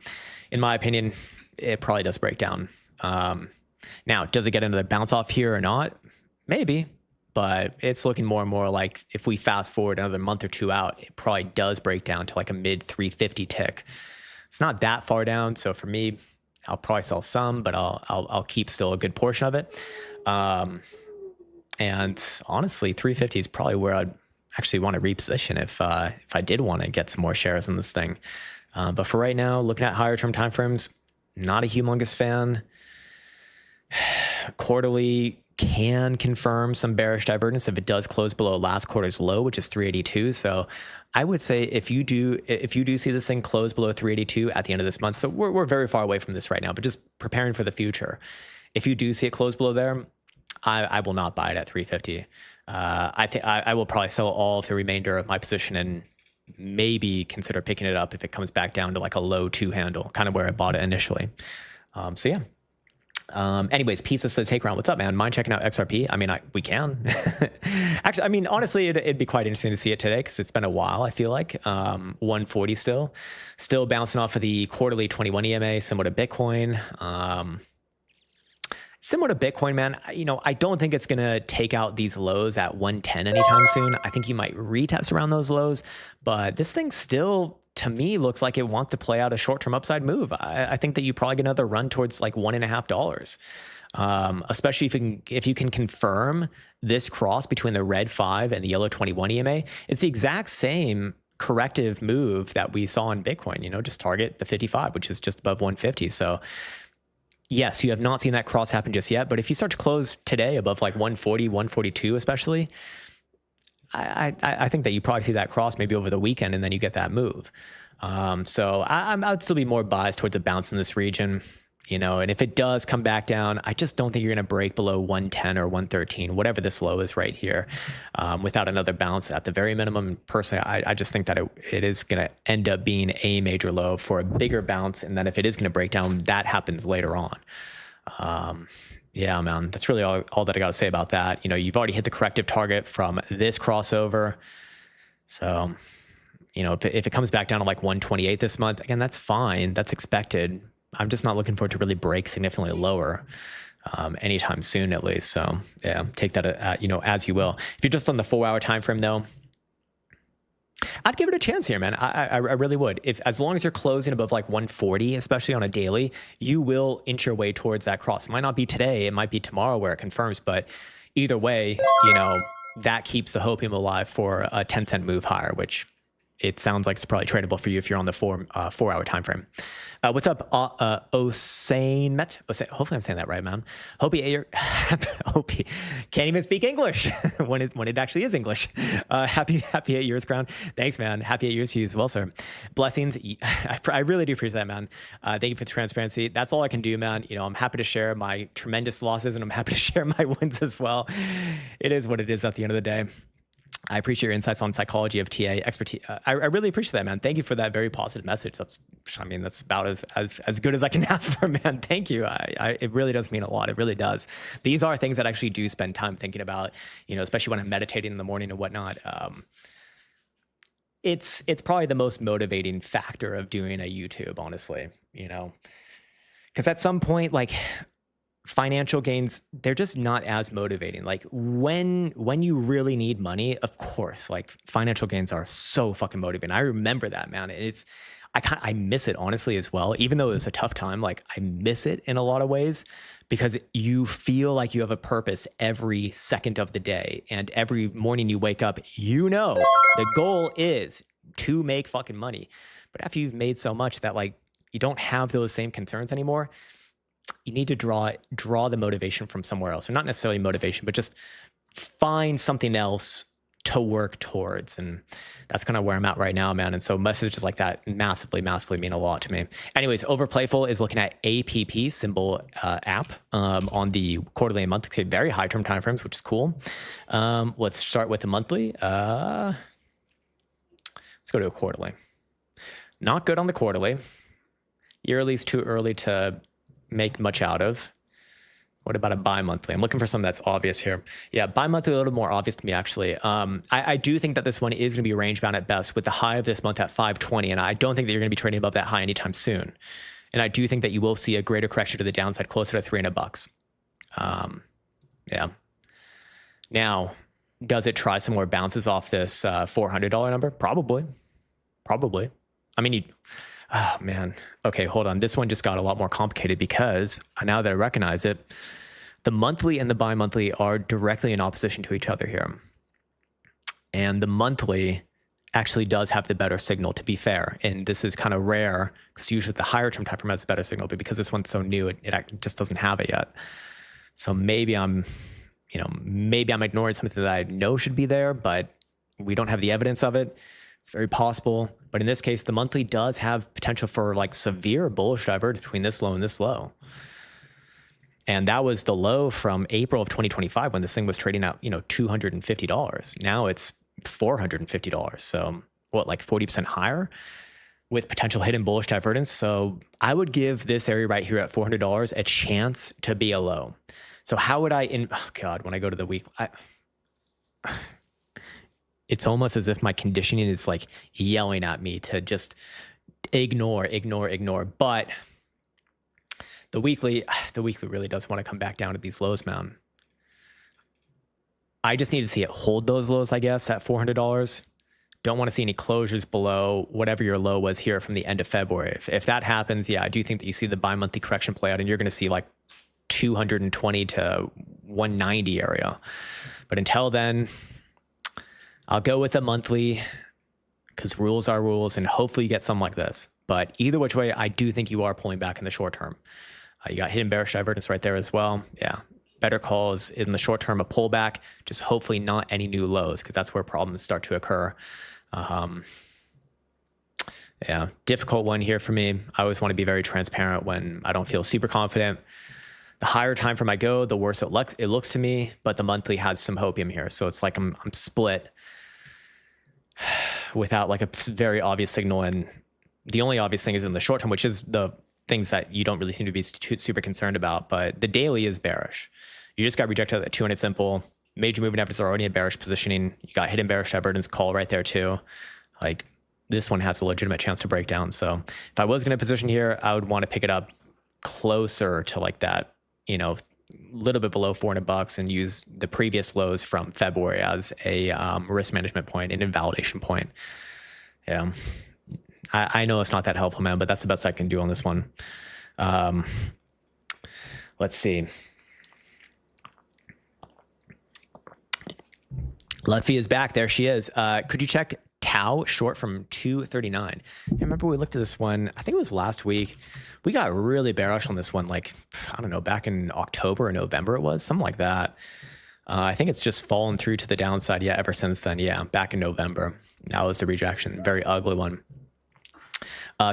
In my opinion, it probably does break down. Now, does it get another bounce off here or not? Maybe. But it's looking more and more like if we fast forward another month or two out, it probably does break down to like a mid 350 tick. It's not that far down. So for me, I'll probably sell some, but I'll keep still a good portion of it. And honestly, 350 is probably where I'd actually want to reposition if I did want to get some more shares in this thing. But for right now, looking at higher term timeframes, not a humongous fan. Quarterly can confirm some bearish divergence if it does close below last quarter's low, which is 382. So I would say if you do see this thing close below 382 at the end of this month, so we're very far away from this right now, but just preparing for the future. If you do see it close below there, I will not buy it at 350. I think I will probably sell all of the remainder of my position and maybe consider picking it up if it comes back down to like a low 2 handle, kind of where I bought it initially. So yeah. Anyways, Pizza says, hey, Crown, what's up, man? Mind checking out XRP? I mean, we can. Actually, I mean, honestly, it'd be quite interesting to see it today because it's been a while, I feel like. 140 still bouncing off of the quarterly 21 EMA, similar to Bitcoin. Similar to Bitcoin, man, I don't think it's going to take out these lows at 110 anytime soon. I think you might retest around those lows, but this thing still, to me, looks like it wants to play out a short-term upside move. I think that you probably get another run towards like $1.50, especially if you can confirm this cross between the red 5 and the yellow 21 EMA. It's the exact same corrective move that we saw in Bitcoin, just target the 55, which is just above 150. So yes, you have not seen that cross happen just yet, but if you start to close today above like 140, 142 especially, I think that you probably see that cross maybe over the weekend and then you get that move. So I'd still be more biased towards a bounce in this region. and if it does come back down, I just don't think you're going to break below 110 or 113, whatever this low is right here, without another bounce at the very minimum. Personally, I just think that it is going to end up being a major low for a bigger bounce. And then if it is going to break down, that happens later on. Yeah, man, that's really all that I got to say about that. You've already hit the corrective target from this crossover. So, if it comes back down to like 128 this month, again, that's fine. That's expected. I'm just not looking for it to really break significantly lower anytime soon, at least. So yeah, take that as you will. If you're just on the 4-hour time frame, though, I'd give it a chance here, man. I really would. As long as you're closing above like 140, especially on a daily, you will inch your way towards that cross. It might not be today, it might be tomorrow where it confirms, but either way, that keeps the hopium alive for a 10-cent move higher, which it sounds like it's probably tradable for you if you're on the 4-hour time frame. What's up, Osane Met? Hopefully I'm saying that right, man. Hopi can't even speak English when it actually is English. Happy 8 years, Crown. Thanks, man. Happy 8 years to you as well, sir. Blessings. I really do appreciate that, man. Thank you for the transparency. That's all I can do, man. I'm happy to share my tremendous losses, and I'm happy to share my wins as well. It is what it is at the end of the day. I appreciate your insights on psychology of TA expertise. I really appreciate that, man. Thank you for that very positive message. That's about as good as I can ask for, man. Thank you. It really does mean a lot. It really does. These are things that I actually do spend time thinking about, especially when I'm meditating in the morning and whatnot. It's probably the most motivating factor of doing a YouTube, honestly, because at some point, like, financial gains, they're just not as motivating. Like when you really need money, of course, like financial gains are so fucking motivating. I remember that, man. I miss it honestly as well. Even though it was a tough time, like I miss it in a lot of ways because you feel like you have a purpose every second of the day. And every morning you wake up, the goal is to make fucking money. But after you've made so much that like you don't have those same concerns anymore, you need to draw the motivation from somewhere else, or not necessarily motivation, but just find something else to work towards. And that's kind of where I'm at right now, man. And so messages like that massively mean a lot to me. Anyways, Overplayful is looking at APP symbol app on the quarterly and monthly, very high term timeframes, which is cool. Let's start with the monthly. Let's go to a quarterly. Not good on the quarterly. Yearly is too early to make much out of. What about a bi-monthly? I'm looking for something that's obvious here. Yeah, bi-monthly a little more obvious to me, actually. I do think that this one is going to be range bound at best, with the high of this month at 520, and I don't think that you're going to be trading above that high anytime soon. And I do think that you will see a greater correction to the downside, closer to $300. Yeah. Now, does it try some more bounces off this $400 number? Probably. I mean, oh, man. Okay, hold on. This one just got a lot more complicated because now that I recognize it, the monthly and the bi-monthly are directly in opposition to each other here. And the monthly actually does have the better signal, to be fair. And this is kind of rare because usually the higher term time frame has a better signal, but because this one's so new, it just doesn't have it yet. So maybe I'm ignoring something that I know should be there, but we don't have the evidence of it. It's very possible. But in this case, the monthly does have potential for like severe bullish divergence between this low and this low. And that was the low from April of 2025 when this thing was trading at, $250. Now it's $450. So what, like 40% higher with potential hidden bullish divergence. So I would give this area right here at $400 a chance to be a low. So how would when I go to the week, it's almost as if my conditioning is like yelling at me to just ignore. But the weekly really does want to come back down to these lows, man. I just need to see it hold those lows, I guess, at $400. Don't want to see any closures below whatever your low was here from the end of February. If that happens, yeah, I do think that you see the bi-monthly correction play out, and you're going to see like 220 to 190 area. But until then, I'll go with the monthly because rules are rules, and hopefully you get something like this. But either which way, I do think you are pulling back in the short term. You got hidden bearish divergence right there as well. Yeah, better calls in the short term, a pullback, just hopefully not any new lows, because that's where problems start to occur. Yeah, difficult one here for me. I always want to be very transparent when I don't feel super confident. The higher time frame I go, the worse it looks to me, but the monthly has some hopium here. So it's like I'm split without like a very obvious signal. And the only obvious thing is in the short term, which is the things that you don't really seem to be super concerned about. But the daily is bearish. You just got rejected at 200 simple. Major movement averages are already in bearish positioning. You got hidden bearish Shepard's call right there too. Like this one has a legitimate chance to break down. So if I was going to position here, I would want to pick it up closer to like that, you know, little bit below $400 and use the previous lows from February as a risk management point, an invalidation point. Yeah. I know it's not that helpful, man, but that's the best I can do on this one. Let's see. Lutfi is back. There she is. Could you check Tau short from 239? I remember we looked at this one, I think it was last week. We got really bearish on this one, like, I don't know, back in October or November it was, something like that. I think it's just fallen through to the downside, yeah, ever since then. Yeah, back in November. That was the rejection, very ugly one.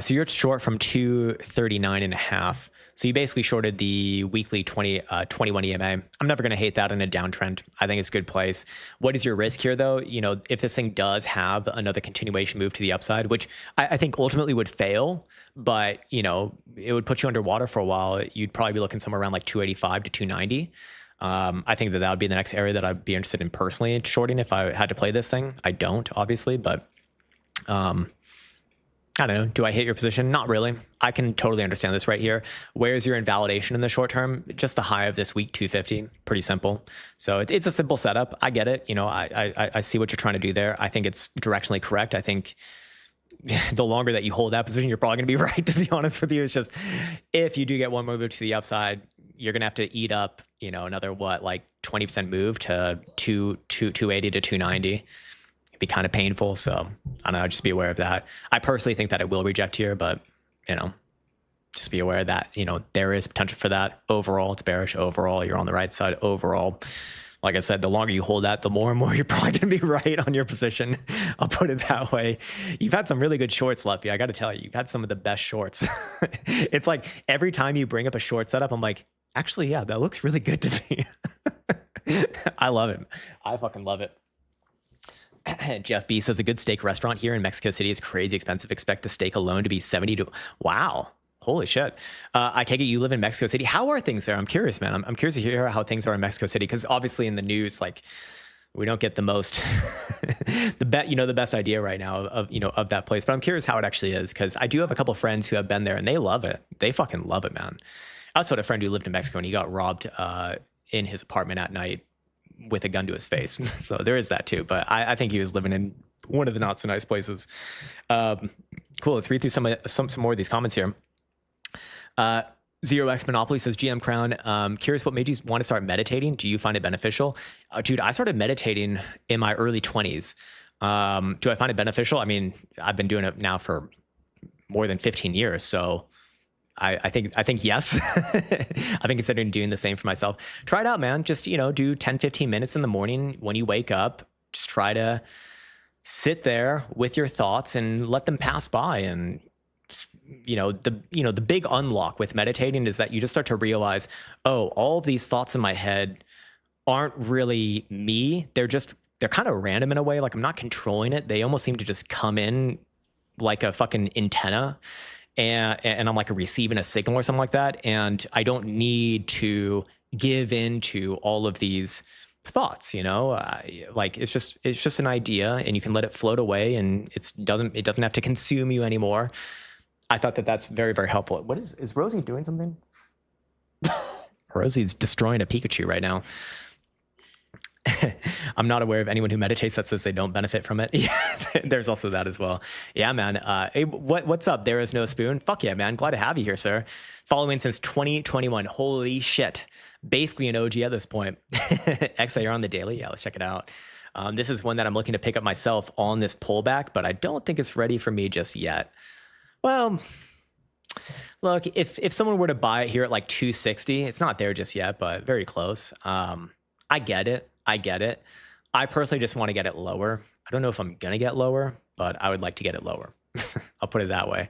So you're short from 239.5. So you basically shorted the weekly 21 EMA. I'm never going to hate that in a downtrend. I think it's a good place. What is your risk here, though? You know, if this thing does have another continuation move to the upside, which I think ultimately would fail, but, you know, it would put you underwater for a while. You'd probably be looking somewhere around like 285 to 290. I think that would be the next area that I'd be interested in personally shorting if I had to play this thing. I don't, obviously, but I don't know. Do I hit your position? Not really. I can totally understand this right here. Where's your invalidation in the short term? Just the high of this week, 250. Pretty simple. So it's a simple setup. I get it. You know, I see what you're trying to do there. I think it's directionally correct. I think the longer that you hold that position, you're probably going to be right, to be honest with you. It's just, if you do get one more move to the upside, you're going to have to eat up, you know, another, what, like 20% move to 280 to 290. Be kind of painful. So I don't know, just be aware of that. I personally think that it will reject here, but, you know, just be aware that, you know, there is potential for that. Overall, it's bearish. Overall, you're on the right side. Overall, like I said, the longer you hold that, the more and more you're probably going to be right on your position. I'll put it that way. You've had some really good shorts, Luffy. I got to tell you, you've had some of the best shorts. It's like every time you bring up a short setup, I'm like, actually, yeah, that looks really good to me. I love it. I fucking love it. Jeff B says a good steak restaurant here in Mexico City is crazy expensive. Expect the steak alone to be 70 to, wow. Holy shit. I take it you live in Mexico City. How are things there? I'm curious, man. I'm curious to hear how things are in Mexico City. Cause obviously in the news, like we don't get the most, the best idea right now of that place, but I'm curious how it actually is. Cause I do have a couple of friends who have been there and they love it. They fucking love it, man. I also had a friend who lived in Mexico and he got robbed in his apartment at night with a gun to his face. So there is that too, but I think he was living in one of the not so nice places. Cool. Let's read through some more of these comments here. 0x Monopoly says GM Crown. Curious what made you want to start meditating? Do you find it beneficial? Dude, I started meditating in my early 20s. Do I find it beneficial? I mean, I've been doing it now for more than 15 years. So I think yes. I've been considering doing the same for myself. Try it out, man. Just, you know, do 10, 15 minutes in the morning when you wake up. Just try to sit there with your thoughts and let them pass by. And, the big unlock with meditating is that you just start to realize, oh, all of these thoughts in my head aren't really me. They're kind of random in a way. Like I'm not controlling it. They almost seem to just come in like a fucking antenna. And I'm like receiving a signal or something like that. And I don't need to give in to all of these thoughts, you know, like it's just an idea and you can let it float away and it doesn't have to consume you anymore. I thought that that's very, very helpful. What is Rosie doing something? Rosie's destroying a Pikachu right now. I'm not aware of anyone who meditates that says they don't benefit from it. Yeah, there's also that as well. Yeah, man. Hey, what's up? There is no spoon. Fuck yeah, man. Glad to have you here, sir. Following since 2021. Holy shit. Basically an OG at this point. XA, you're on the daily. Yeah, let's check it out. This is one that I'm looking to pick up myself on this pullback, but I don't think it's ready for me just yet. Well, look, if someone were to buy it here at like 260, it's not there just yet, but very close. I get it. I personally just want to get it lower. I don't know if I'm going to get lower, but I would like to get it lower. I'll put it that way.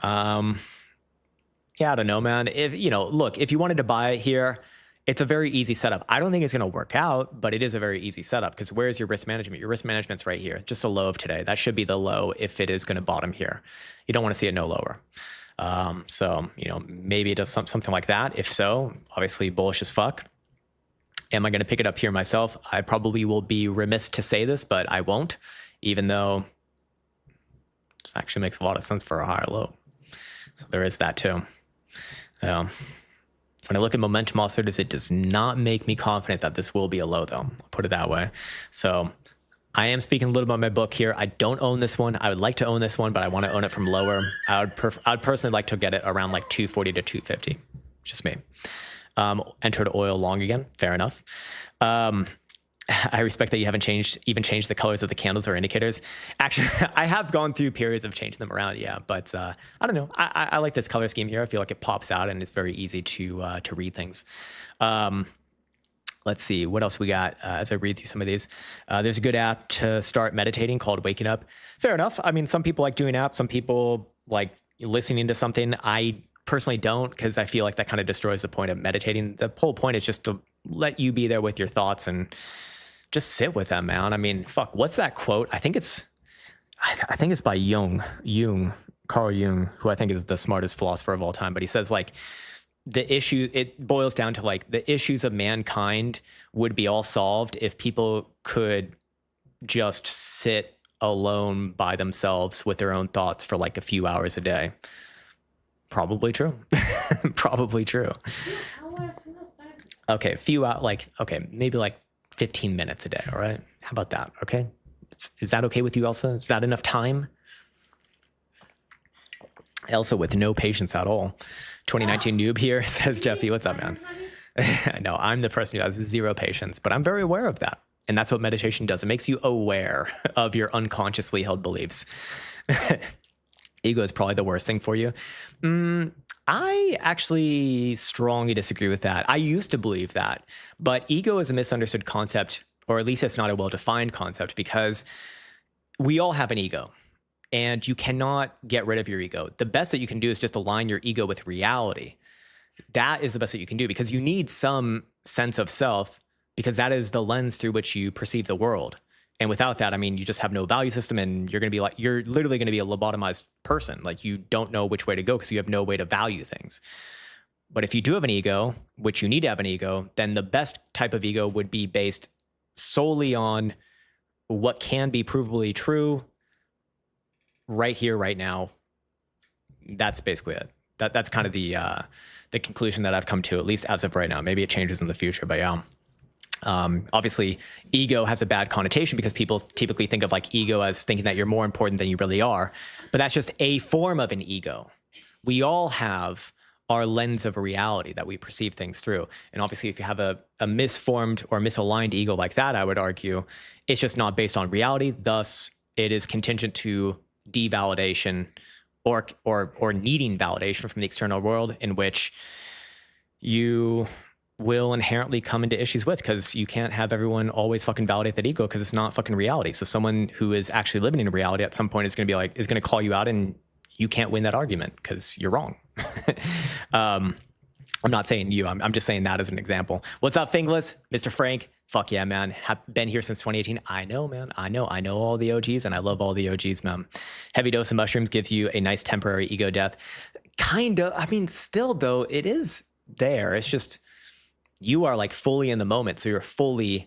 Yeah, I don't know, man. If look, if you wanted to buy it here, it's a very easy setup. I don't think it's going to work out, but it is a very easy setup because where's your risk management? Your risk management's right here, just a low of today. That should be the low if it is going to bottom here. You don't want to see it no lower. So maybe it does something like that. If so, obviously bullish as fuck. Am I going to pick it up here myself? I probably will be remiss to say this, but I won't, even though this actually makes a lot of sense for a higher low. So there is that too. When I look at momentum alternatives, it does not make me confident that this will be a low, though. I'll put it that way. So I am speaking a little about my book here. I don't own this one. I would like to own this one, but I want to own it from lower. I would personally like to get it around like 240 to 250. Just me. Entered oil long again. Fair enough. I respect that you haven't even changed the colors of the candles or indicators. Actually, I have gone through periods of changing them around, yeah. But I don't know. I like this color scheme here. I feel like it pops out and it's very easy to read things. Let's see what else we got as I read through some of these. There's a good app to start meditating called Waking Up. Fair enough. I mean, some people like doing apps. Some people like listening to something. I personally don't, because I feel like that kind of destroys the point of meditating. The whole point is just to let you be there with your thoughts and just sit with them, man. I mean, fuck, what's that quote? I think it's by Carl Jung, who I think is the smartest philosopher of all time. But he says like it boils down to like the issues of mankind would be all solved if people could just sit alone by themselves with their own thoughts for like a few hours a day. Probably true. Probably true. Okay, maybe like 15 minutes a day, all right? How about that, okay? Is that okay with you, Elsa? Is that enough time? Elsa with no patience at all. 2019 noob here, says Jeffy. What's up, man? No, I'm the person who has zero patience, but I'm very aware of that. And that's what meditation does. It makes you aware of your unconsciously held beliefs. Ego is probably the worst thing for you. I actually strongly disagree with that. I used to believe that, but ego is a misunderstood concept, or at least it's not a well-defined concept, because we all have an ego and you cannot get rid of your ego. The best that you can do is just align your ego with reality. That is the best that you can do, because you need some sense of self, because that is the lens through which you perceive the world. And without that, I mean, you just have no value system, and you're literally going to be a lobotomized person. Like, you don't know which way to go because you have no way to value things. But if you do have an ego, which you need to have an ego, then the best type of ego would be based solely on what can be provably true right here, right now. That's basically it. That's kind of the conclusion that I've come to, at least as of right now. Maybe it changes in the future, but yeah. Obviously, ego has a bad connotation because people typically think of like ego as thinking that you're more important than you really are. But that's just a form of an ego. We all have our lens of reality that we perceive things through. And obviously, if you have a misformed or misaligned ego like that, I would argue it's just not based on reality. Thus, it is contingent to devalidation or needing validation from the external world, in which you will inherently come into issues with, because you can't have everyone always fucking validate that ego, because it's not fucking reality. So someone who is actually living in reality at some point is going to call you out, and you can't win that argument because you're wrong. I'm not saying you, I'm just saying that as an example. What's up, Fingless? Mr. Frank? Fuck yeah, man. Have been here since 2018. I know, man. I know all the OGs, and I love all the OGs, man. Heavy dose of mushrooms gives you a nice temporary ego death. Kind of. I mean, still though, it is there. It's just, you are like fully in the moment. So you're fully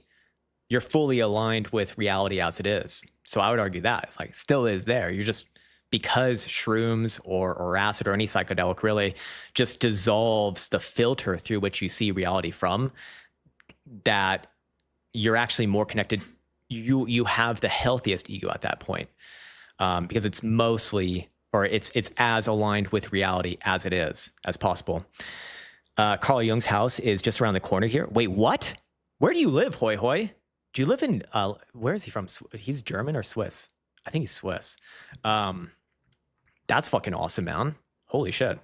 aligned with reality as it is. So I would argue that it's like, it still is there. You're just, because shrooms or acid or any psychedelic really just dissolves the filter through which you see reality from, that you're actually more connected. You have the healthiest ego at that point, because it's mostly, or it's as aligned with reality as it is as possible. Carl Jung's house is just around the corner here. Wait, what? Where do you live, Hoi Hoi? Do you live in, where is he from? He's German or Swiss? I think he's Swiss. That's fucking awesome, man. Holy shit.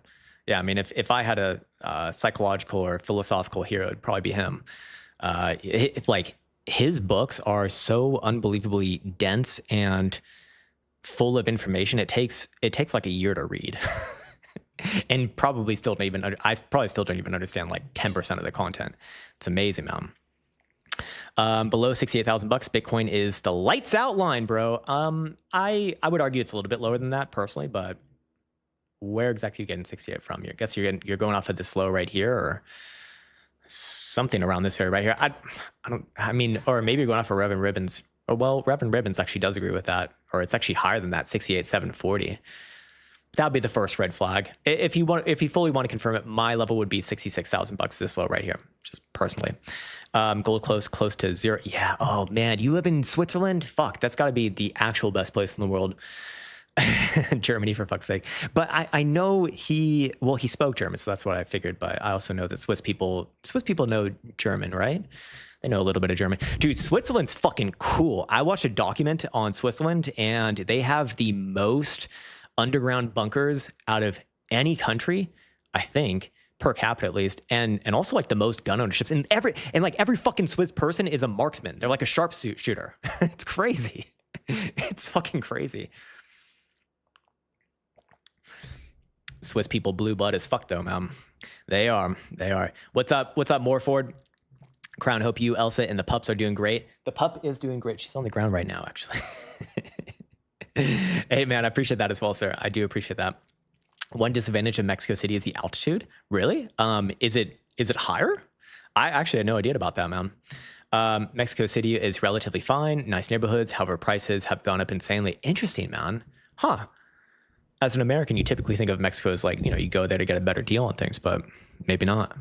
Yeah, I mean, if I had a psychological or philosophical hero, it'd probably be him. Like, his books are so unbelievably dense and full of information. It takes like a year to read. And probably still don't even, I probably still don't even understand like 10% of the content. It's amazing, man. Below 68,000 bucks, Bitcoin is the lights out line, bro. I would argue it's a little bit lower than that personally, but where exactly are you getting 68 from? I guess you're going off of this low right here, or something around this area right here. I mean, or maybe you're going off of Reverend Ribbons. Oh, well, Reverend Ribbons actually does agree with that, or it's actually higher than that, 68,740. That'd be the first red flag. If you fully want to confirm it, my level would be 66,000 bucks this low right here, just personally. Gold close to zero. Yeah. Oh man, you live in Switzerland? Fuck, that's got to be the actual best place in the world. Germany, for fuck's sake. But I know he spoke German, so that's what I figured. But I also know that Swiss people know German, right? They know a little bit of German. Dude, Switzerland's fucking cool. I watched a document on Switzerland, and they have the most underground bunkers out of any country, I think, per capita at least, and also like the most gun ownerships. And every fucking Swiss person is a marksman. They're like a sharpshooter. It's crazy. It's fucking crazy. Swiss people blue blood as fuck though, man. They are. What's up, Morford? Crown, hope you, Elsa, and the pups are doing great. The pup is doing great. She's on the ground right now, actually. Hey, man, I appreciate that as well, sir. I do appreciate that. One disadvantage of Mexico City is the altitude. Really? Is it higher? I actually had no idea about that, man. Mexico City is relatively fine, nice neighborhoods. However, prices have gone up insanely. Interesting, man. Huh. As an American, you typically think of Mexico as like, you go there to get a better deal on things, but maybe not.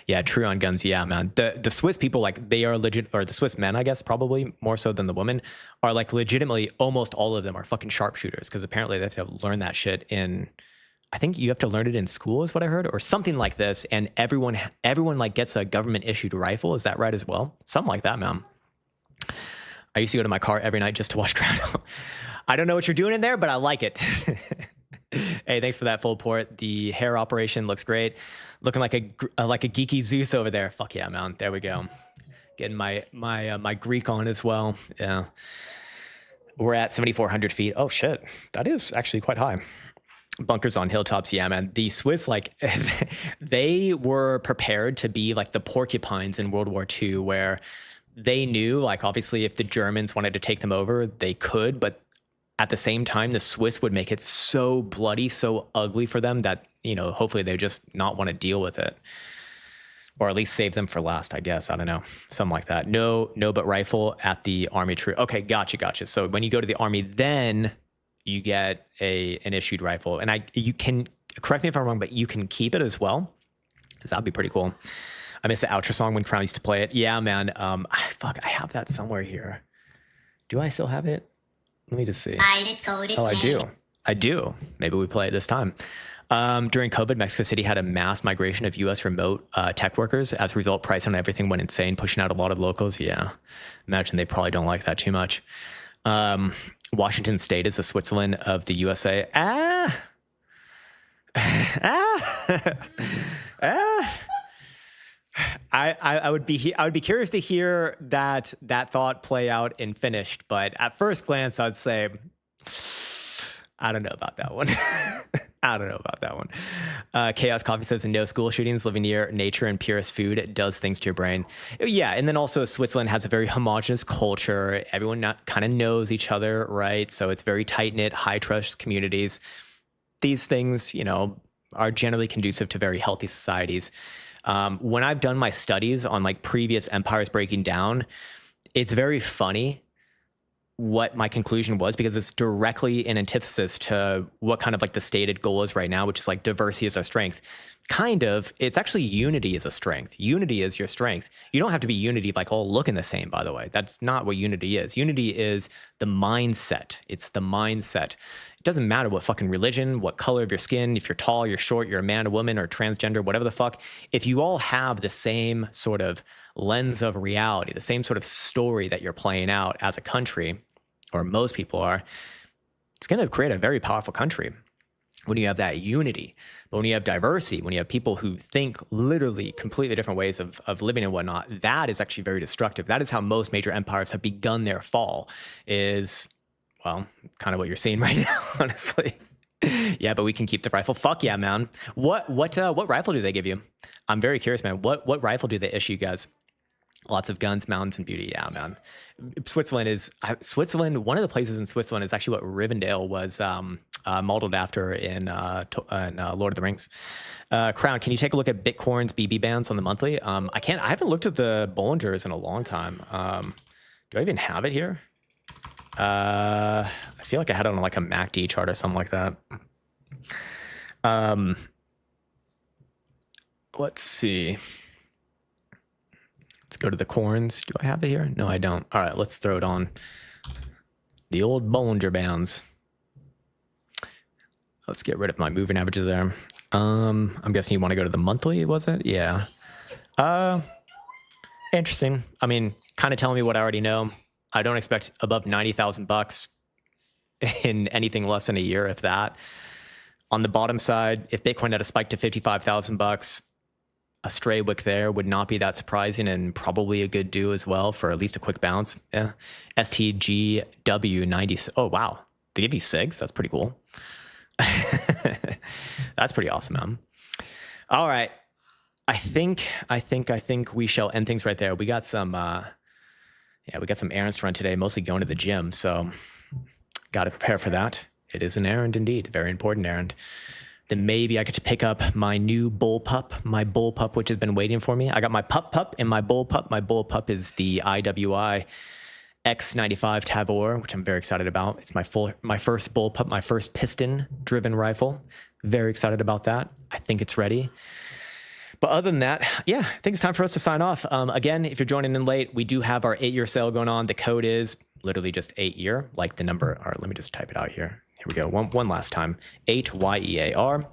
Yeah, true on guns. Yeah, man. The Swiss people, like, they are legit, or the Swiss men, I guess, probably more so than the women, are like legitimately, almost all of them are fucking sharpshooters, because apparently they have to learn that shit I think you have to learn it in school is what I heard, or something like this. And everyone like gets a government issued rifle. Is that right as well? Something like that, man. I used to go to my car every night just to watch Crown. I don't know what you're doing in there, but I like it. Hey, thanks for that full port. The hair operation looks great. Looking like a geeky Zeus over there. Fuck yeah, man. There we go. Getting my Greek on as well. Yeah. We're at 7,400 feet. Oh shit. That is actually quite high. Bunkers on hilltops. Yeah, man. The Swiss, like, they were prepared to be like the porcupines in World War II, where they knew, like, obviously if the Germans wanted to take them over, they could, but at the same time, the Swiss would make it so bloody, so ugly for them that, hopefully they just not want to deal with it, or at least save them for last, I guess. I don't know. Something like that. No, but rifle at the army troop. Okay. Gotcha. So when you go to the army, then you get an issued rifle, and you can, correct me if I'm wrong, but you can keep it as well. Cause that'd be pretty cool. I miss the outro song when Crown used to play it. Yeah, man. I have that somewhere here. Do I still have it? Let me just see. Oh, I do. Maybe we play it this time. During COVID, Mexico City had a mass migration of U.S. remote tech workers. As a result, price on everything went insane, pushing out a lot of locals. Yeah. Imagine they probably don't like that too much. Washington State is the Switzerland of the USA. I would be curious to hear that thought play out and finished, but at first glance, I'd say, I don't know about that one. Chaos Coffee says, no school shootings, living near nature and purest food does things to your brain. Yeah, and then also Switzerland has a very homogenous culture. Everyone kind of knows each other, right? So it's very tight-knit, high-trust communities. These things, are generally conducive to very healthy societies. When I've done my studies on like previous empires breaking down, it's very funny what my conclusion was, because it's directly in antithesis to what kind of like the stated goal is right now, which is like diversity is our strength. Kind of, it's actually unity is a strength. Unity is your strength. You don't have to be unity like all looking the same, by the way. That's not what unity is. Unity is the mindset. It's the mindset. It doesn't matter what fucking religion, what color of your skin, if you're tall, you're short, you're a man, a woman, or transgender, whatever the fuck. If you all have the same sort of lens of reality, the same sort of story that you're playing out as a country, or most people are, it's going to create a very powerful country when you have that unity. But when you have diversity, when you have people who think literally completely different ways of living and whatnot, that is actually very destructive. That is how most major empires have begun their fall, is well, kind of what you're seeing right now, honestly. Yeah, but we can keep the rifle. Fuck yeah, man. What rifle do they give you? I'm very curious, man. What rifle do they issue you guys? Lots of guns, mountains, and beauty. Yeah, man. Switzerland. One of the places in Switzerland is actually what Rivendell was modeled after in Lord of the Rings. Crown, can you take a look at Bitcoin's BB bands on the monthly? I can't. I haven't looked at the Bollingers in a long time. Do I even have it here? I feel like I had it on like a MACD chart or something like that. Let's see. Let's go to the corns. Do I have it here? No, I don't. All right, let's throw it on. The old Bollinger Bands. Let's get rid of my moving averages there. I'm guessing you want to go to the monthly, was it? Yeah. Interesting. I mean, kind of telling me what I already know. I don't expect above 90,000 bucks in anything less than a year, if that. On the bottom side, if Bitcoin had a spike to 55,000 bucks, a stray wick there would not be that surprising, and probably a good do as well for at least a quick bounce. Yeah. STGW90. Oh, wow. They give you SIGs? That's pretty cool. That's pretty awesome, man. All right. I think we shall end things right there. We got some, we got some errands to run today, mostly going to the gym. So got to prepare for that. It is an errand indeed. Very important errand. Then maybe I get to pick up my new my bull pup, which has been waiting for me. I got my pup and my bull pup. My bull pup is the IWI X95 Tavor, which I'm very excited about. It's my first bull pup, my first piston driven rifle. Very excited about that. I think it's ready. But other than that, yeah, I think it's time for us to sign off. Again, if you're joining in late, we do have our 8-year sale going on. The code is literally just 8-year, like the number. All right, let me just type it out here. Here we go. One last time. 8YEAR.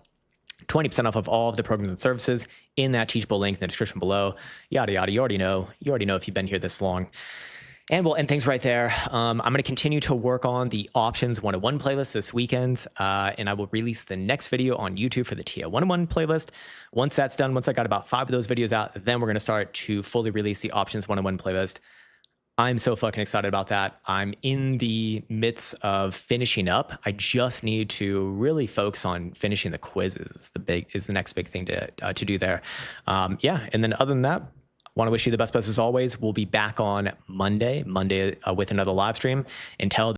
20% off of all of the programs and services in that Teachable link in the description below. Yada, yada. You already know. You already know if you've been here this long. And we'll end things right there. I'm going to continue to work on the Options 101 playlist this weekend, and I will release the next video on YouTube for the TO 101 playlist. Once that's done, once I got about 5 of those videos out, then we're going to start to fully release the Options 101 playlist. I'm so fucking excited about that. I'm in the midst of finishing up. I just need to really focus on finishing the quizzes. Is the next big thing to do there. And then other than that, want to wish you the best as always. We'll be back on Monday with another live stream. Until